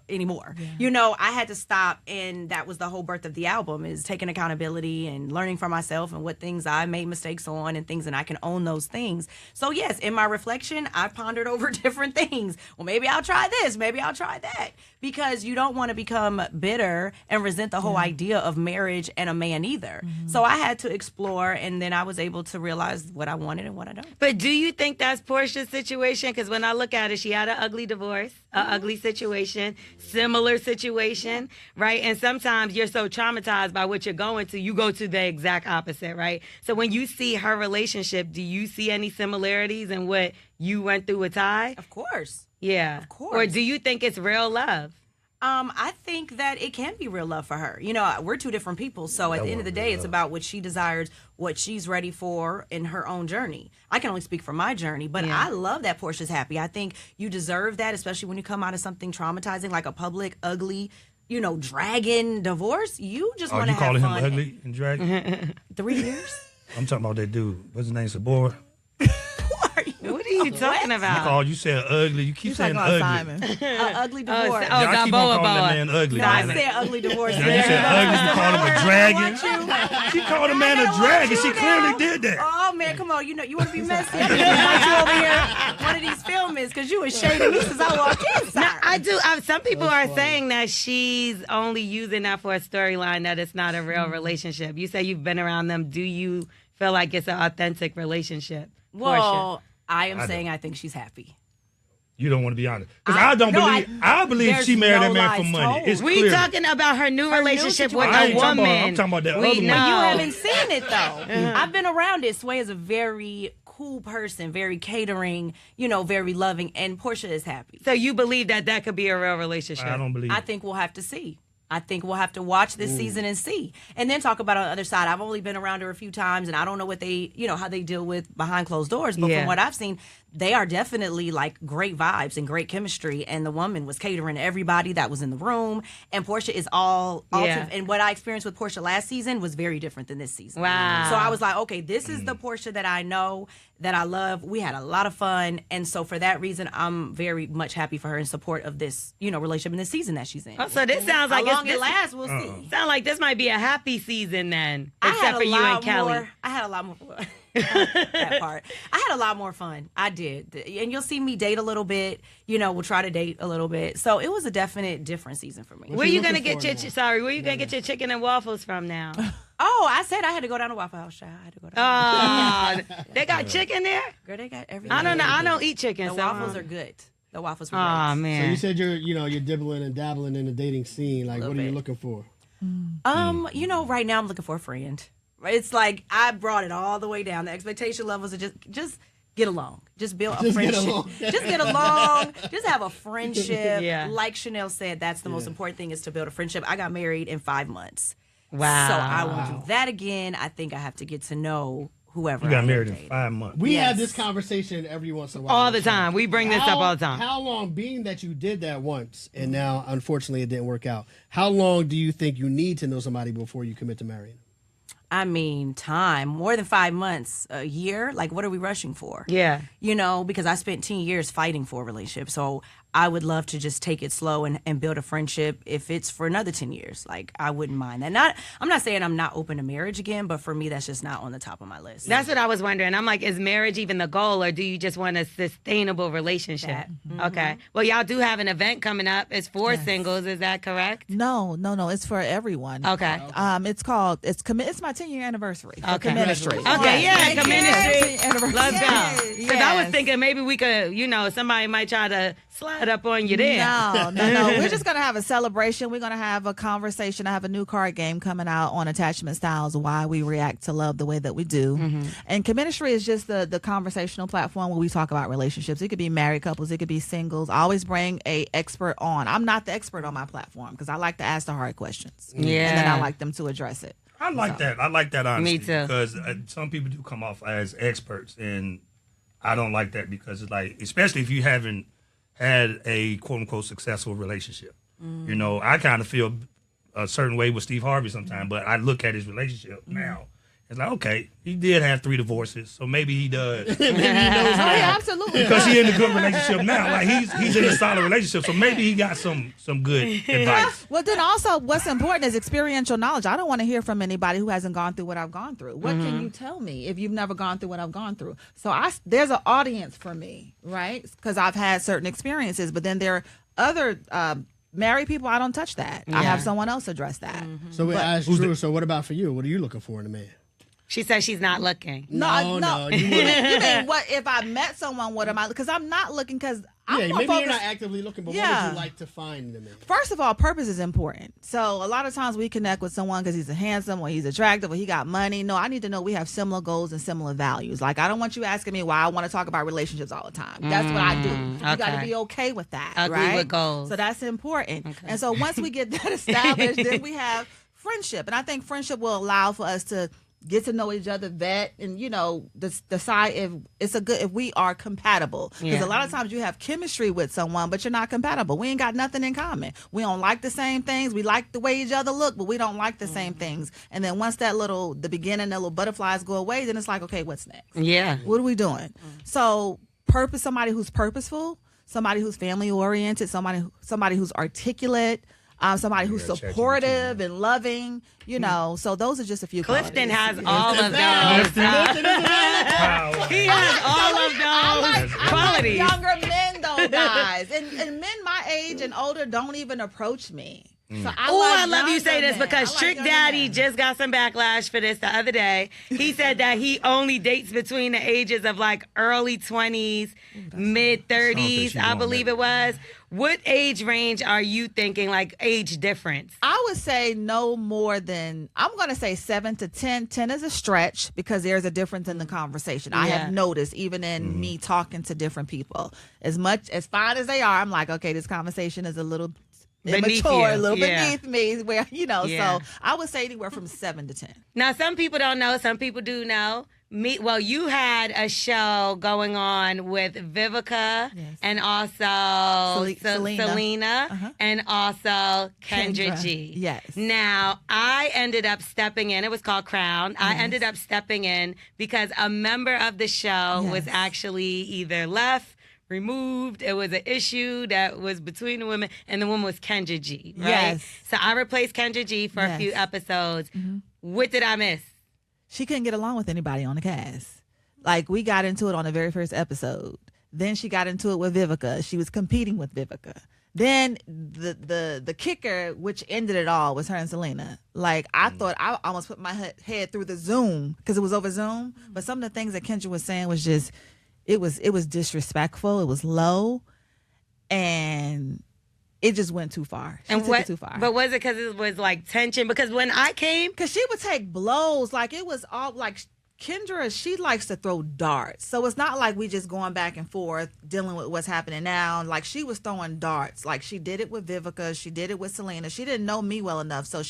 anymore. You know, I had to stop, and that was the whole birth of the album, is taking accountability and learning for myself and what things I made mistakes on and things, and I can own those things. So yes, in my reflection, I pondered over different things. Well, maybe I'll try this, maybe I'll try that, because you don't want to become bitter and resent the whole idea of marriage and a man either. So I had to explore, and then I was able to realize what I wanted and what I don't. But do you think that's Portia's situation? Because when I look at it, she had an ugly divorce, an ugly situation, similar situation, right? And sometimes you're so traumatized by what you're going to, you go to the exact opposite, right? So when you see her relationship, do you see any similarities in what you went through with Ty? Of course. Yeah. Of course. Or do you think it's real love? I think that it can be real love for her. You know, we're two different people. So at the end of the day, it's about what she desires, what she's ready for in her own journey. I can only speak for my journey, but I love that Portia's happy. I think you deserve that, especially when you come out of something traumatizing like a public, ugly, you know, dragon divorce. You just want to have fun. You calling him ugly and dragon? 3 years? I'm talking about that dude. What's his name? Sidora? What are you talking about? You said ugly. You keep saying ugly. Simon. Ugly divorce. Oh, Y'all keep on calling that man ugly. No, I man. said ugly divorce. Now you said ugly. You called him a dragon. She called a man a dragon. She clearly did that. Oh man, come on! You know you want to be messy. I'm gonna invite you over here one of these filmings because you was shading me since I walked in. Now, I do. Some people are saying that she's only using that for a storyline, that it's not a real relationship. You say you've been around them. Do you feel like it's an authentic relationship? Well, I am saying I think she's happy. You don't want to be honest, because I believe she married that man for money. It's we clear. talking about her new relationship with I a ain't talking woman. about- I'm talking about that We other one. know. But you haven't seen it though. I've been around it. Sway is a very cool person, very catering, you know, very loving, and Portia is happy. So you believe that that could be a real relationship? I don't believe. I think we'll have to see. I think we'll have to watch this season and see, and then talk about on the other side. I've only been around her a few times, and I don't know what they, you know, how they deal with behind closed doors. But from what I've seen, they are definitely like great vibes and great chemistry. And the woman was catering to everybody that was in the room, and Portia is all and what I experienced with Portia last season was very different than this season. Wow. So I was like, okay, this is the Portia that I know, that I love. We had a lot of fun, and so for that reason, I'm very much happy for her in support of this, you know, relationship in this season that she's in. Oh, so this sounds like How long it lasts, we'll see. Sound like this might be a happy season then, I had except a for you lot and Kelly. more. I had a lot more fun. That part. I had a lot more fun. I did, and you'll see me date a little bit. You know, we'll try to date a little bit. So it was a definite different season for me. Where you gonna get your where you gonna get your chicken and waffles from now? Oh, I said I had to go down to Waffle House. Child. I had to go down. They got chicken there? Girl, they got everything. I don't know. I don't eat chicken. The so waffles are good. The waffles were Oh great. man. So you said you're dibbling and dabbling in the dating scene. Like, what are you looking for? You know, right now I'm looking for a friend. It's like I brought it all the way down. The expectation levels are just get along. Just build a friendship. Just get along. Just have a friendship. Yeah. Like Chanel said, that's the most important thing, is to build a friendship. I got married in 5 months. Wow. So I want to do that again. I think I have to get to know whoever You got I married in dated. 5 months. We Yes. have this conversation every once in a while. all the time. We bring this up all the time. How long, being that you did that once and now unfortunately it didn't work out, how long do you think you need to know somebody before you commit to marrying? I mean, time. More than 5 months, a year. Like, what are we rushing for? Yeah. You know, because I spent 10 years fighting for a relationship. So I would love to just take it slow and build a friendship if it's for another 10 years. Like, I wouldn't mind that. I'm not saying I'm not open to marriage again, but for me, that's just not on the top of my list. That's what I was wondering. I'm like, is marriage even the goal, or do you just want a sustainable relationship? Okay. Well, y'all do have an event coming up. It's for singles. Is that correct? No, it's for everyone. Okay. It's called it's my 10-year anniversary. Okay. Ministry. Okay, yeah, community. Anniversary. Let's go. Yes. Because I was thinking maybe we could, somebody might try to slide up on you there. No. We're just going to have a celebration. We're going to have a conversation. I have a new card game coming out on attachment styles, why we react to love the way that we do. And Community is just the conversational platform where we talk about relationships. It could be married couples. It could be singles. I always bring a expert on. I'm not the expert on my platform because I like to ask the hard questions. Yeah. And then I like them to address it. I like that. I like that honesty. Me too. Because some people do come off as experts, and I don't like that because it's like, especially if you haven't had a quote unquote successful relationship. You know, I kind of feel a certain way with Steve Harvey sometimes, but I look at his relationship now, It's like, okay, he did have 3 divorces, so maybe he does. Maybe he knows Oh, yeah, absolutely. Because he in a good relationship now. Like he's in a solid relationship, so maybe he got some good advice. Well, then also what's important is experiential knowledge. I don't want to hear from anybody who hasn't gone through what I've gone through. What can you tell me if you've never gone through what I've gone through? So there's an audience for me, right? Because I've had certain experiences, but then there are other married people, I don't touch that. I have someone else address that. So we asked Drew, so what about for you? What are you looking for in a man? She says she's not looking. No. You You mean what if I met someone? What am I? Because I'm not looking. Because I'm yeah, more maybe you're focused- not actively looking, but what Yeah. would you like to find in a man? First of all, purpose is important. So a lot of times we connect with someone because he's handsome or he's attractive or he got money. No, I need to know we have similar goals and similar values. Like, I don't want you asking me why I want to talk about relationships all the time. That's what I do. You got to okay. be okay with that, Agree right? with goals. So that's important. And so once we get that established, then we have friendship. And I think friendship will allow for us to get to know each other, vet, and decide if we are compatible. Because a lot of times you have chemistry with someone, but you're not compatible. We ain't got nothing in common. We don't like the same things. We like the way each other look, but we don't like the same things. And then once the beginning, the little butterflies go away, then it's like, okay, what's next? Yeah. What are we doing? So purpose, somebody who's purposeful, somebody who's family oriented, somebody who's articulate. Somebody who's supportive and loving, So those are just a few. Clifton qualities. has all of those. He has all of those qualities. Younger men, though, guys, and men my age and older don't even approach me. So I love you say this men. because I like Trick younger Daddy men. just got some backlash for this the other day. He said that he only dates between the ages of like early 20s, mid 30s, I believe it was. What age range are you thinking, like age difference? I would say no more than, I'm going to say 7 to 10. 10 is a stretch because there's a difference in the conversation. I have noticed even in me talking to different people. As fine as they are, I'm like, okay, this conversation is a little immature, a little beneath me, where, so I would say anywhere from 7 to 10. Now, some people don't know, some people do know. You had a show going on with Vivica and also Selena and also Kendra G. Yes. Now, I ended up stepping in. It was called Crown. I ended up stepping in because a member of the show was actually either left, removed. It was an issue that was between the women, and the woman was Kendra G. Right? Yes. So I replaced Kendra G for a few episodes. What did I miss? She couldn't get along with anybody on the cast. Like, we got into it on the very first episode. Then she got into it with Vivica. She was competing with Vivica. Then the kicker, which ended it all, was her and Selena. Like, I thought I almost put my head through the Zoom because it was over Zoom. But some of the things that Kendra was saying was just, it was disrespectful. It was low, and it just went too far. She took it too far. But was it because it was like tension? Because when I came, because she would take blows, like it was all like Kendra. She likes to throw darts, so it's not like we just going back and forth dealing with what's happening now. Like, she was throwing darts. Like, she did it with Vivica. She did it with Selena. She didn't know me well enough, so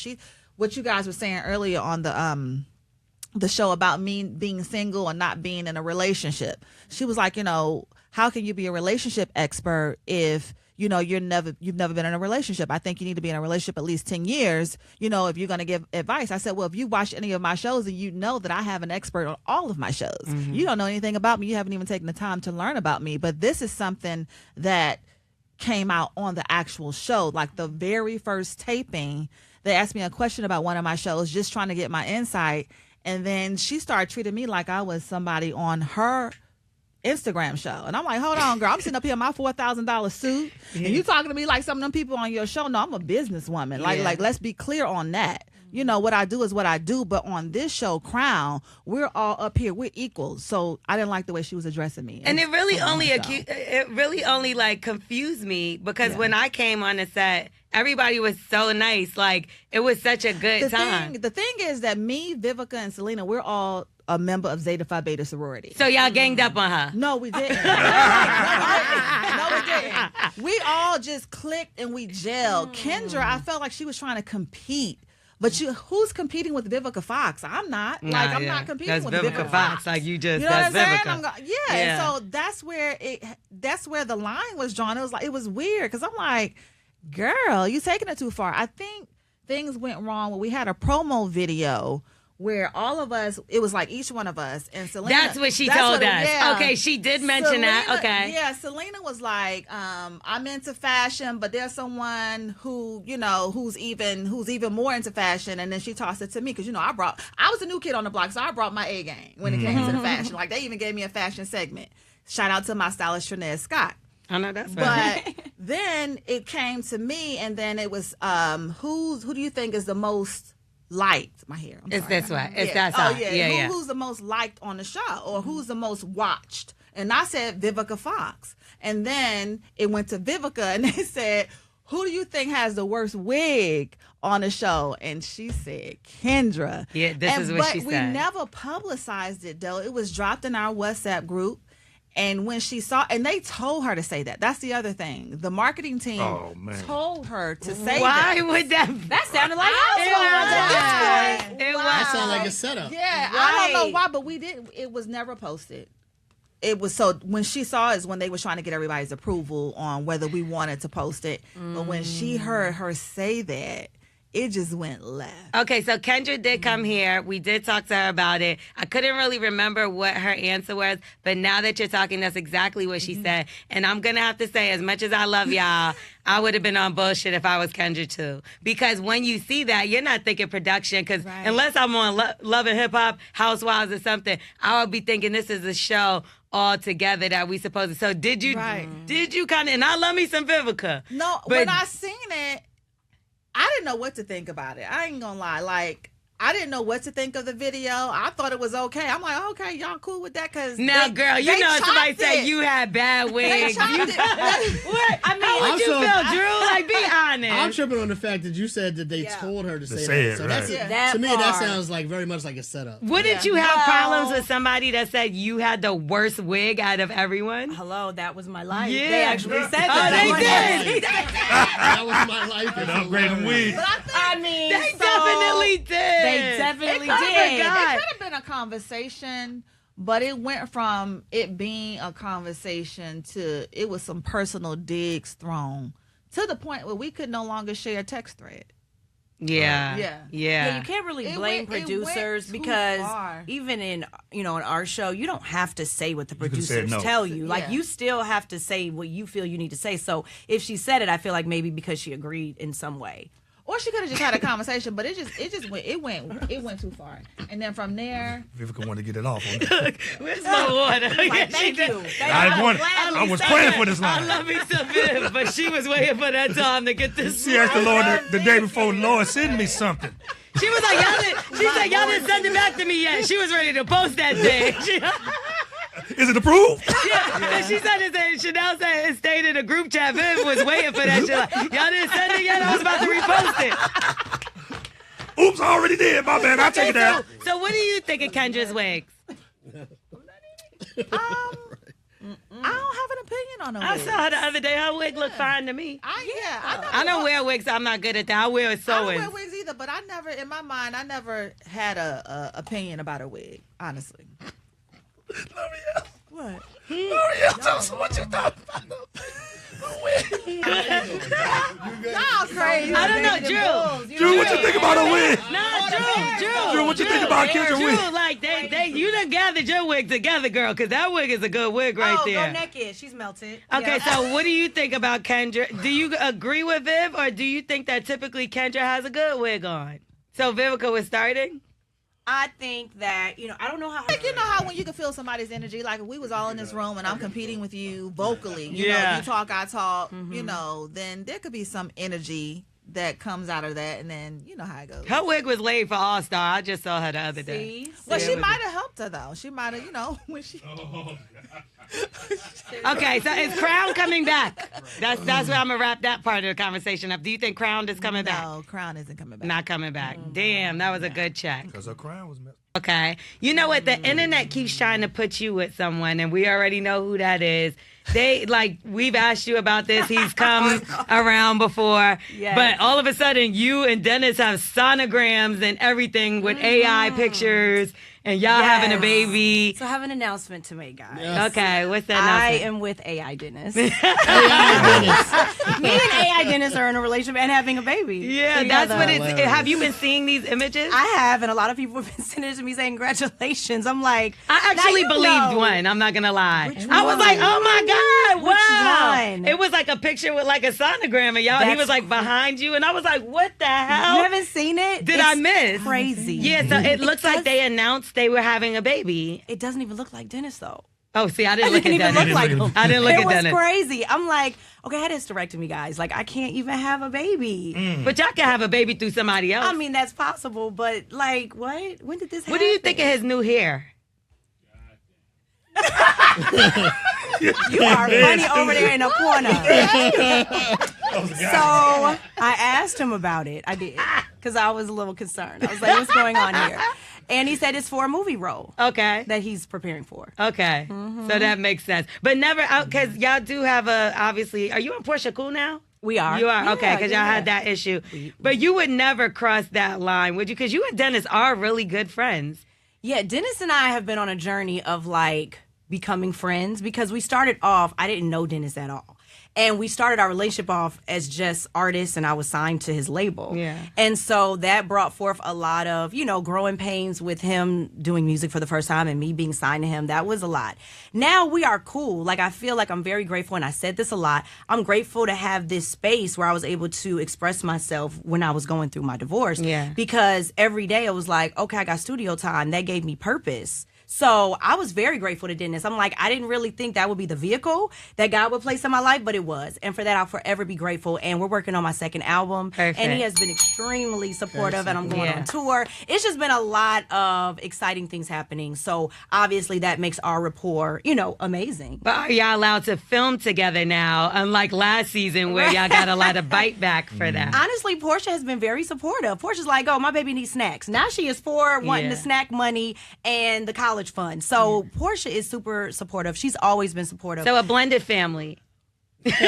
what you guys were saying earlier on the show about me being single and not being in a relationship. She was like, how can you be a relationship expert if you've never been in a relationship? I think you need to be in a relationship at least 10 years, if you're going to give advice. I said, well, if you watch any of my shows, then you know that I have an expert on all of my shows. You don't know anything about me. You haven't even taken the time to learn about me. But this is something that came out on the actual show. Like, the very first taping, they asked me a question about one of my shows, just trying to get my insight. And then she started treating me like I was somebody on her Instagram show. And I'm like, hold on, girl. I'm sitting up here in my $4,000 suit. And you talking to me like some of them people on your show. No, I'm a businesswoman. Like, let's be clear on that. What I do is what I do. But on this show, Crown, we're all up here. We're equals. So I didn't like the way she was addressing me. And it really only like confused me because when I came on the set, everybody was so nice. Like, it was such a good time. The thing is that me, Vivica, and Selena, we're all a member of Zeta Phi Beta sorority. So y'all ganged up on her? No, we didn't. No, we didn't. We all just clicked and we gelled. Kendra, I felt like she was trying to compete. But who's competing with Vivica Fox? I'm not. I'm not competing with Vivica Fox. Like, you just, you know that's what I'm Vivica. saying? And so that's where the line was drawn. It was weird because I'm like, girl, you taking it too far. I think things went wrong when we had a promo video where all of us, it was like each one of us, and Selena. That's what she told us. Yeah. Okay, she did mention that. Okay. Yeah, Selena was like, I'm into fashion, but there's someone who, who's even more into fashion. And then she tossed it to me because, I was a new kid on the block, so I brought my A game when it came to the fashion. Like, they even gave me a fashion segment. Shout out to my stylist, Trinez Scott. I know that's right. But then it came to me, and then it was, who do you think is the most liked? My hair. It's this way. It's that side. Oh, yeah. Who's the most liked on the show, or who's the most watched? And I said Vivica Fox. And then it went to Vivica, and they said, who do you think has the worst wig on the show? And she said Kendra. Yeah, this is what she said. But we never publicized it, though. It was dropped in our WhatsApp group. And when she saw, and they told her to say that. That's the other thing. The marketing team told her to say that. Why would that? That sounded like It was. That sounded like a setup. Yeah, I don't know why, but we did. It was never posted. It was so when she saw is when they were trying to get everybody's approval on whether we wanted to post it. But when she heard her say that, it just went left. Okay, so Kendra did come here. We did talk to her about it. I couldn't really remember what her answer was, but now that you're talking, that's exactly what she said. And I'm going to have to say, as much as I love y'all, I would have been on bullshit if I was Kendra too. Because when you see that, you're not thinking production. Because unless I'm on Love and Hip Hop, Housewives or something, I would be thinking this is a show all together that we supposed to. So did you kind of, and I love me some Vivica. No, but when I seen it, I didn't know what to think about it. I ain't gonna lie. Like, I didn't know what to think of the video. I thought it was okay. I'm like, okay, y'all cool with that? Because now, girl, you know somebody said you had bad wigs. What? I mean, what you feel, Drew? Like, be honest. I'm tripping on the fact that you said that they told her to say that. So that's to me, that sounds like very much like a setup. Wouldn't you have problems with somebody that said you had the worst wig out of everyone? Hello, that was my life. Yeah. They actually said Oh, that. they did. That was my life. Upgrading weed. I mean, They definitely did. They definitely It did. could have been a conversation, but it went from it being a conversation to it was some personal digs thrown to the point where we could no longer share a text thread. Yeah. Yeah, you can't really blame went producers too because far. even in in our show, you don't have to say what the could've said producers no. tell you. Like Yeah. you still have to say what you feel you need to say. So if she said it, I feel like maybe because she agreed in some way. Or she could have just had a conversation, but it went too far. And then from there, Vivica wanted to get it off on me. Where's my water? Like, thank you. I was praying for this I line. love me some Viv, but she was waiting for that time to get this. She asked the Lord the day before, Lord, send me something. She was like, y'all didn't send it back to me yet. She was ready to post that thing. Is it approved? And she said it. Chanel said it stayed in a group chat. Viv was waiting for that shit. Like, y'all didn't send it yet. I was about to repost it. Oops, I already did. My bad. I'll take it down. So what do you think of Kendra's wigs? I don't have an opinion on I it. saw her the other day. Her wig looked fine to me. I don't wear wigs. So I'm not good at that. I wear I don't sewing. wear wigs either, but in my mind, I never had a opinion about a wig, honestly. L'Oreal. What? L'Oreal, tell us what you thought about Y'all crazy. I don't know, Drew. Drew, what you think about a wig? Nah, Drew. Drew, what you think about Kendra wig? Drew, like you done gathered your wig together, girl, because that wig is a good wig right there. Go naked. She's melted. Okay, Yeah. so what do you think about Kendra? Do you agree with Viv, or do you think that typically Kendra has a good wig on? So Vivica was starting? I think that I don't know how. Like, you know how when you can feel somebody's energy, like if we was all in this room and I'm competing with you vocally, you know, you talk, I talk, then there could be some energy that comes out of that, and then you know how it goes. Her wig was laid for All Star. I just saw her the other day. See? Well, she might have helped her though. She might have, when she. Okay, so is Crown coming back? That's where I'm gonna wrap that part of the conversation up. Do you think Crown is coming back? No, Crown isn't coming back. Not coming back. Damn, that was a good check. Because her crown was messed. Okay. You know what? The internet keeps trying to put you with someone, and we already know who that is. we've asked you about this. He's come around before. Yes. But all of a sudden, you and Dennis have sonograms and everything with AI pictures. And y'all having a baby. So I have an announcement to make, guys. Yes. Okay, what's that I announcement? am with AI Dennis. AI Dennis. Me and AI Dennis are in a relationship and having a baby. Yeah, together. that's what it's. Hilarious. Have you been seeing these images? I have, and a lot of people have been sending it to me saying congratulations. I'm like, I actually now you believed know. one. I'm not gonna lie. Which I was one? like, oh my God, Which wow. one? It was like a picture with like a sonogram, and y'all. He That's was like behind you, and I was like, what the hell? You haven't seen it? Did It's I miss? Crazy. Yeah, so it looks like does- they announced they were having a baby. It doesn't even look like Dennis though. Oh, see, I didn't It look didn't at even Dennis. look like him. I didn't look it at was Dennis. crazy. I'm like, okay, I had hysterectomy, guys. Like, I can't even have a baby. But y'all can have a baby through somebody else. I mean, that's possible, but like, what? When did this happen? What do you think of his new hair? You are funny over there in the corner. So I asked him about it. I did. Because I was a little concerned. I was like, what's going on here? And he said it's for a movie role Okay. that he's preparing for. Okay. So that makes sense. But never out, because y'all do have obviously, are you and Portia cool now? We are. You are? Okay, Yeah, because y'all yeah. had that issue. But you would never cross that line, would you? Because you and Dennis are really good friends. Yeah, Dennis and I have been on a journey of like becoming friends because we started off, I didn't know Dennis at all. And we started our relationship off as just artists, and I was signed to his label. Yeah. And so that brought forth a lot of, growing pains with him doing music for the first time and me being signed to him. That was a lot. Now we are cool. Like, I feel like I'm very grateful, and I said this a lot. I'm grateful to have this space where I was able to express myself when I was going through my divorce. Yeah. Because every day I was like, okay, I got studio time. That gave me purpose. So I was very grateful to Dennis. I'm like, I didn't really think that would be the vehicle that God would place in my life, but it was. And for that, I'll forever be grateful. And we're working on my second album. Perfect. And he has been extremely supportive, and I'm going Yeah. on tour. It's just been a lot of exciting things happening. So obviously that makes our rapport, amazing. But are y'all allowed to film together now, unlike last season where y'all got a lot of bite back for that? Honestly, Portia has been very supportive. Portia's like, oh, my baby needs snacks. Now she is for wanting Yeah. the snack money and the college fund. So Portia is super supportive. She's always been supportive. So a blended family. You are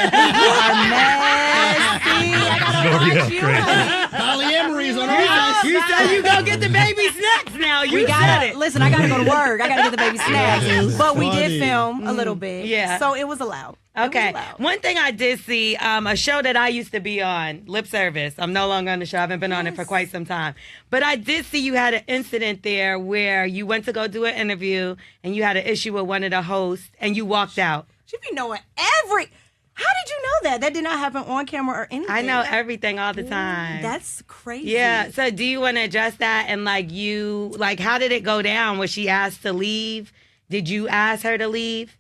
messy. I gotta watch you. Polyamory's on our eyes. You said you go get the baby snacks now. You We said gotta it. listen. I gotta go to work. I gotta get the baby snacks. is But we funny. did film a little bit. Yeah. So it was allowed. It was Okay. allowed. One thing I did see, a show that I used to be on, Lip Service. I'm no longer on the show. I haven't been on it for quite some time. But I did see you had an incident there where you went to go do an interview and you had an issue with one of the hosts and you walked out. She be knowing every. How did you know that? That did not happen on camera or anything. I know everything all the time. That's crazy. Yeah. So do you want to address that? And how did it go down? Was she asked to leave? Did you ask her to leave?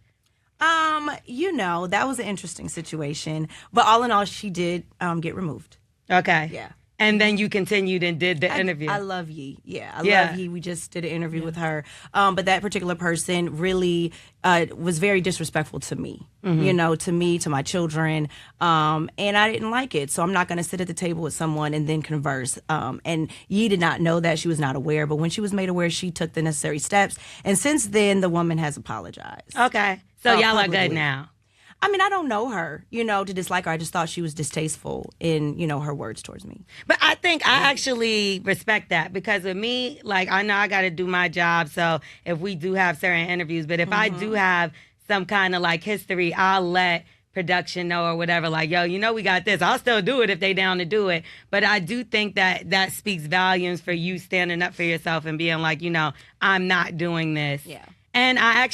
That was an interesting situation. But all in all, she did get removed. Okay. Yeah. And then you continued and did the interview. I love Yee. Yeah, I Yeah. love Yee. We just did an interview with her. But that particular person really was very disrespectful to me, to me, to my children. And I didn't like it. So I'm not going to sit at the table with someone and then converse. And Yee did not know that. She was not aware. But when she was made aware, she took the necessary steps. And since then, the woman has apologized. Okay. So y'all are good publicly. now. I mean, I don't know her, to dislike her. I just thought she was distasteful in, her words towards me. But I think I actually respect that because with me, I know I got to do my job. So if we do have certain interviews, but if I do have some kind of history, I'll let production know or whatever. We got this. I'll still do it if they down to do it. But I do think that speaks volumes for you standing up for yourself and being like, I'm not doing this. Yeah. And I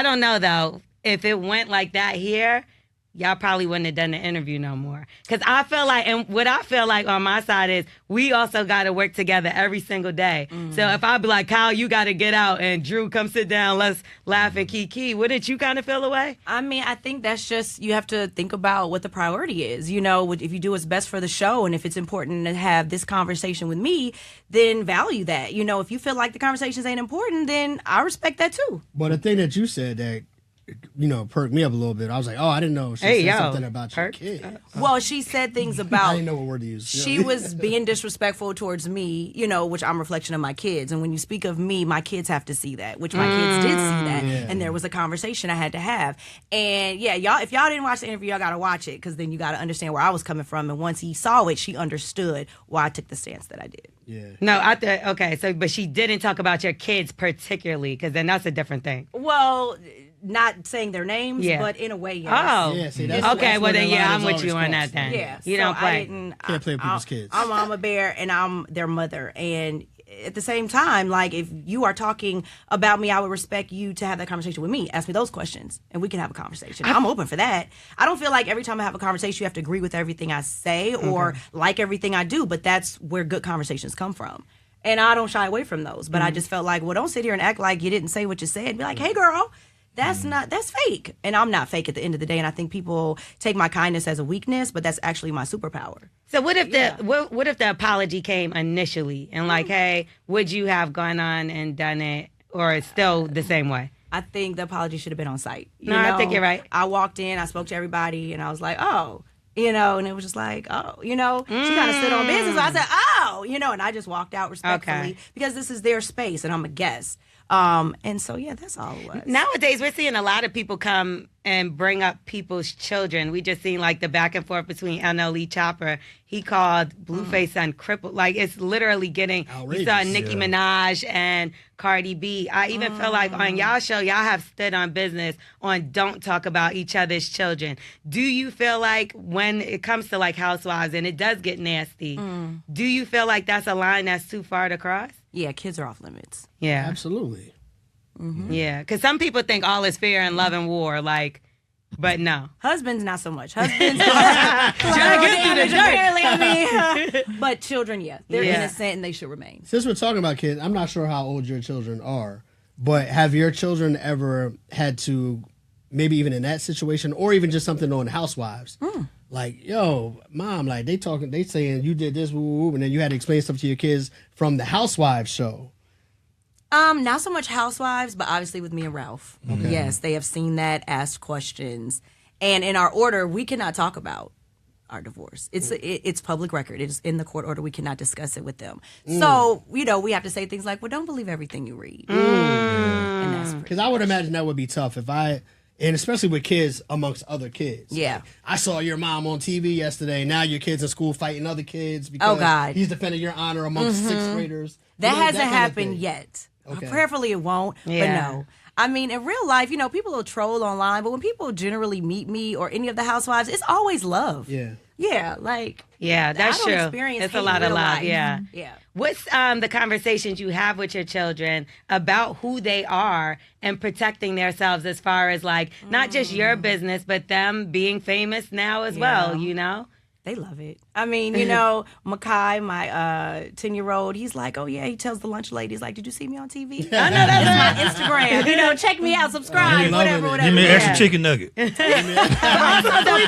don't know though. If it went like that here, y'all probably wouldn't have done the interview no more. Because I feel like, and what I feel like on my side is, we also got to work together every single day. So if I be like, Kyle, you got to get out, and Drew, come sit down, let's laugh and kiki, wouldn't you kind of feel away? I mean, I think that's just, you have to think about what the priority is. If you do what's best for the show, and if it's important to have this conversation with me, then value that. If you feel like the conversations ain't important, then I respect that too. But the thing that you said that perked me up a little bit. I was like, oh, I didn't know she said something about your kid. Well, she said things about. I didn't know what word to use. She was being disrespectful towards me, which I'm a reflection of my kids. And when you speak of me, my kids have to see that, which my kids did see that. Yeah. And there was a conversation I had to have. And yeah, y'all, if y'all didn't watch the interview, y'all got to watch it because then you got to understand where I was coming from. And once he saw it, she understood why I took the stance that I did. Yeah. No, okay. So, but she didn't talk about your kids particularly because then that's a different thing. Well, not saying their names, but in a way, yes. Oh, Yeah, see, okay. Well, then, I'm with you on that then. Yeah, you don't play. Can't play with people's kids. I'm Mama Bear, and I'm their mother. And at the same time, like, if you are talking about me, I would respect you to have that conversation with me. Ask me those questions, and we can have a conversation. I'm open for that. I don't feel like every time I have a conversation, you have to agree with everything I say or like everything I do, but that's where good conversations come from. And I don't shy away from those. But I just felt like, well, don't sit here and act like you didn't say what you said. Be like, hey, girl. That's fake. And I'm not fake at the end of the day. And I think people take my kindness as a weakness, but that's actually my superpower. So what if what if the apology came initially and like, hey, would you have gone on and done it or it's still the same way? I think the apology should have been on site. I think you're right. I walked in, I spoke to everybody, and I was like, oh, and it was just like, oh, she kind of stood on business. So I said, oh, and I just walked out respectfully because this is their space and I'm a guest. And so, yeah, that's all it was. Nowadays, we're seeing a lot of people come and bring up people's children. We just seen like the back and forth between NLE Chopper. He called Blueface son crippled. Like it's literally getting, outrageous. You saw Nicki Minaj and Cardi B. I even feel like on y'all show, y'all have stood on business on don't talk about each other's children. Do you feel like when it comes to like housewives and it does get nasty, do you feel like that's a line that's too far to cross? Yeah, kids are off limits. Yeah. Absolutely. Mm-hmm. Yeah, because some people think all is fair in love and war, but no. Husbands, not so much. Husbands are trying to get through the dirt. But children, they're innocent and they should remain. Since we're talking about kids, I'm not sure how old your children are, but have your children ever had to, maybe even in that situation, or even just something on Housewives, like, yo, mom, like they saying you did this, woo, woo, and then you had to explain stuff to your kids from the Housewives show. Not so much Housewives, but obviously with me and Ralph. Okay. Yes, they have seen that, asked questions. And in our order, we cannot talk about our divorce. It's public record. It is in the court order. We cannot discuss it with them. So, we have to say things like, well, don't believe everything you read. And that's because I would imagine that would be tough and especially with kids amongst other kids. Yeah. Like, I saw your mom on TV yesterday. Now your kids in school fighting other kids because he's defending your honor amongst sixth graders. That hasn't happened yet. Okay. Prayerfully it won't, but no. I mean, in real life, people will troll online, but when people generally meet me or any of the housewives, it's always love. Yeah. Yeah, that's I don't true. Experience it's a lot of love. life. Yeah. Yeah. What's the conversations you have with your children about who they are and protecting themselves as far as like not just your business, but them being famous now as well, They love it. I mean, Makai, my 10-year-old, he's like, oh, yeah, he tells the lunch lady, he's like, did you see me on TV? Oh, no, that's my Instagram. Check me out, subscribe, whatever. Give me an extra chicken nugget. Also,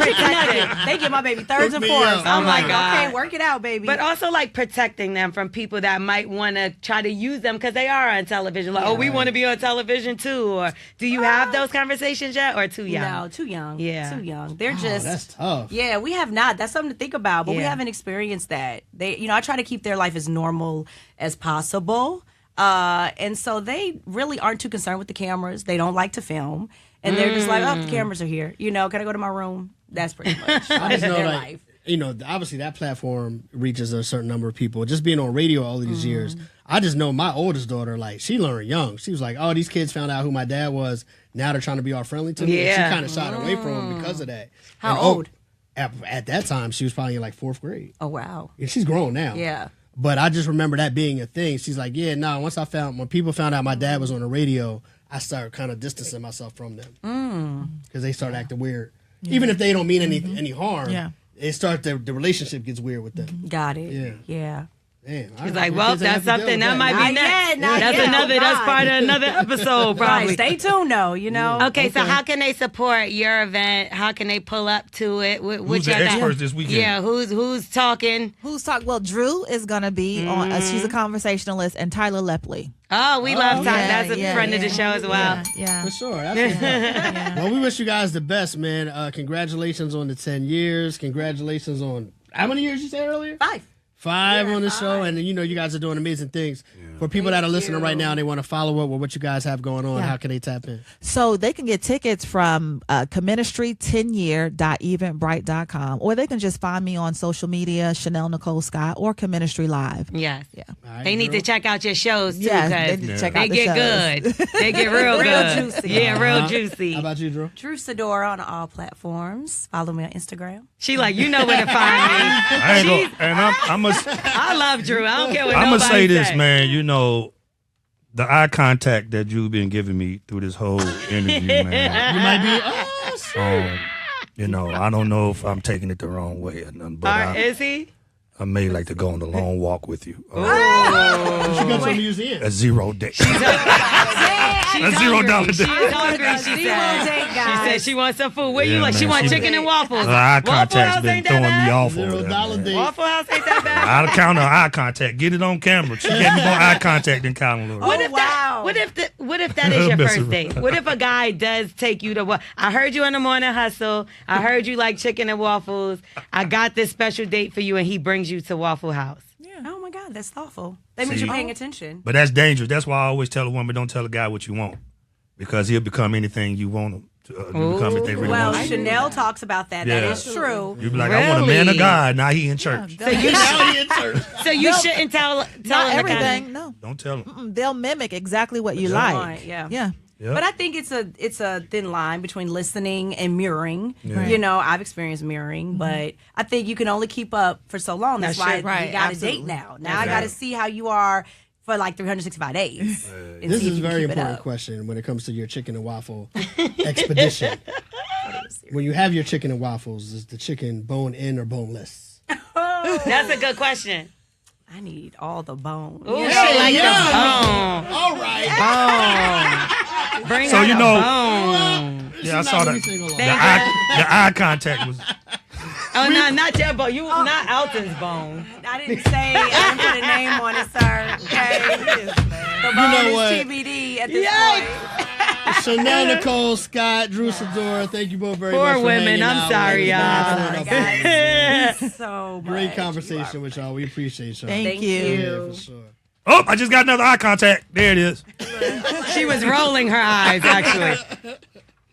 chicken nugget. They give my baby thirds and fourths. I'm like, okay, work it out, baby. But also, like, protecting them from people that might want to try to use them because they are on television. Like, we want to be on television, too. Or do you have those conversations yet or too young? No, too young. Yeah. Too young. They're just. That's tough. Yeah, we have not. That's something to think about, but we haven't experienced that. They, I try to keep their life as normal as possible. And so they really aren't too concerned with the cameras. They don't like to film. And they're just like, oh, the cameras are here. Can I go to my room? That's pretty much I just know their like, life. Obviously that platform reaches a certain number of people. Just being on radio all these years, I just know my oldest daughter, like, she learned young. She was like, oh, these kids found out who my dad was. Now they're trying to be all friendly to me. Yeah. And she kind of shied away from him because of that. How old? At that time, she was probably in like fourth grade. Oh, wow. And she's grown now. Yeah. But I just remember that being a thing. She's like, when people found out my dad was on the radio, I started kind of distancing myself from them. Because they start acting weird. Yeah. Even if they don't mean any harm, the relationship gets weird with them. Got it. Yeah. Damn, He's like, well, that's something that might be Not next. yet, not That's yet. that's part of another episode, Right, probably. stay tuned, though. You know. Okay, so how can they support your event? How can they pull up to it? Who's the experts this weekend? Yeah, who's talking? Who's talking? Well, Drew is going to be on. She's a conversationalist, and Tyler Lepley. Oh, we love Ty. yeah, That's a yeah, friend of the yeah. show as well. Yeah. For sure. That's what's up. Well, we wish you guys the best, man. Congratulations on the 10 years. Congratulations on how many years you said earlier? 5 on the show, and you know you guys are doing amazing things. For people that are listening right now and they want to follow up with what you guys have going on, how can they tap in? So they can get tickets from Comministry10year.eventbrite.com, or they can just find me on social media, Chanel Nicole Scott, or Comministry Live. Yes. Yeah. All right, They need to check out your shows too, Yeah, because they need to check out they the get shows. good. They get real good. juicy. Yeah, real juicy. How about you, Drew? Drew Sidora on all platforms. Follow me on Instagram. She like, you know where to find me. I ain't gonna, and I love Drew. I don't care what I'm nobody gonna say this, say. man. You know, the eye contact that you've been giving me through this whole interview, man. You might be. Oh, shit. You know, I don't know if I'm taking it the wrong way or nothing, but Is he? I may like to go on the long walk with you. You should go to a museum. A 0 date. She's A $0 hungry. date. She is hungry, she said. She said she wants some food. Where you like? She man, wants she- chicken and waffles. Eye Waffle contact's House been ain't that throwing bad? me off over there, $0 man. date. Waffle House ain't that bad. I'll count on eye contact. Get it on camera. She gave me more eye contact than counting. What if wow. what if that is your Mess first around. date? What if a guy does take you to what? I heard you in the morning hustle. I heard you like chicken and waffles. I got this special date for you, and he brings you to Waffle House. Oh my God, that's thoughtful. That means you're paying attention. But that's dangerous. That's why I always tell a woman, don't tell a guy what you want, because he'll become anything you want him to become if they really Well, want you. Chanel talks about that. Yeah. That is true. You be like, I want a man of Really? God. Now he in church. So you so you shouldn't tell Not him the kind everything. No. Don't tell him. They'll mimic exactly what you Exactly. like. Right, yeah. Yeah. Yeah. But I think it's a thin line between listening and mirroring. Yeah. You know, I've experienced mirroring, but I think you can only keep up for so long. That's That's why true. Right, you got to absolutely. date now. Now I got to see how you are for like 365 days. and This see if is a you can very keep it important up. question when it comes to your chicken and waffle expedition. When you have your chicken and waffles, is the chicken bone in or boneless? That's a good question. I need all the bone. Ooh, You she know? like the bone. All right. Bring So out you the know- bone. Yeah, I saw that. Thank The eye contact was. Oh, no, not your bone. Not Alton's bone. I didn't say, I didn't put a name on it, sir. Okay? The bone know is what? TBD at this point. Chanel Nicole Scott, Drew Sidora, thank you both very Poor much for women. hanging I'm out. sorry, Thanks for y'all. coming up. Guys, so Great much. conversation with y'all. We appreciate y'all. Thank Thank you. you. Yeah, for sure. Oh, I just got another eye contact. There it is. She was rolling her eyes, actually.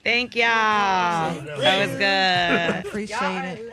Thank y'all. That was good. Appreciate it.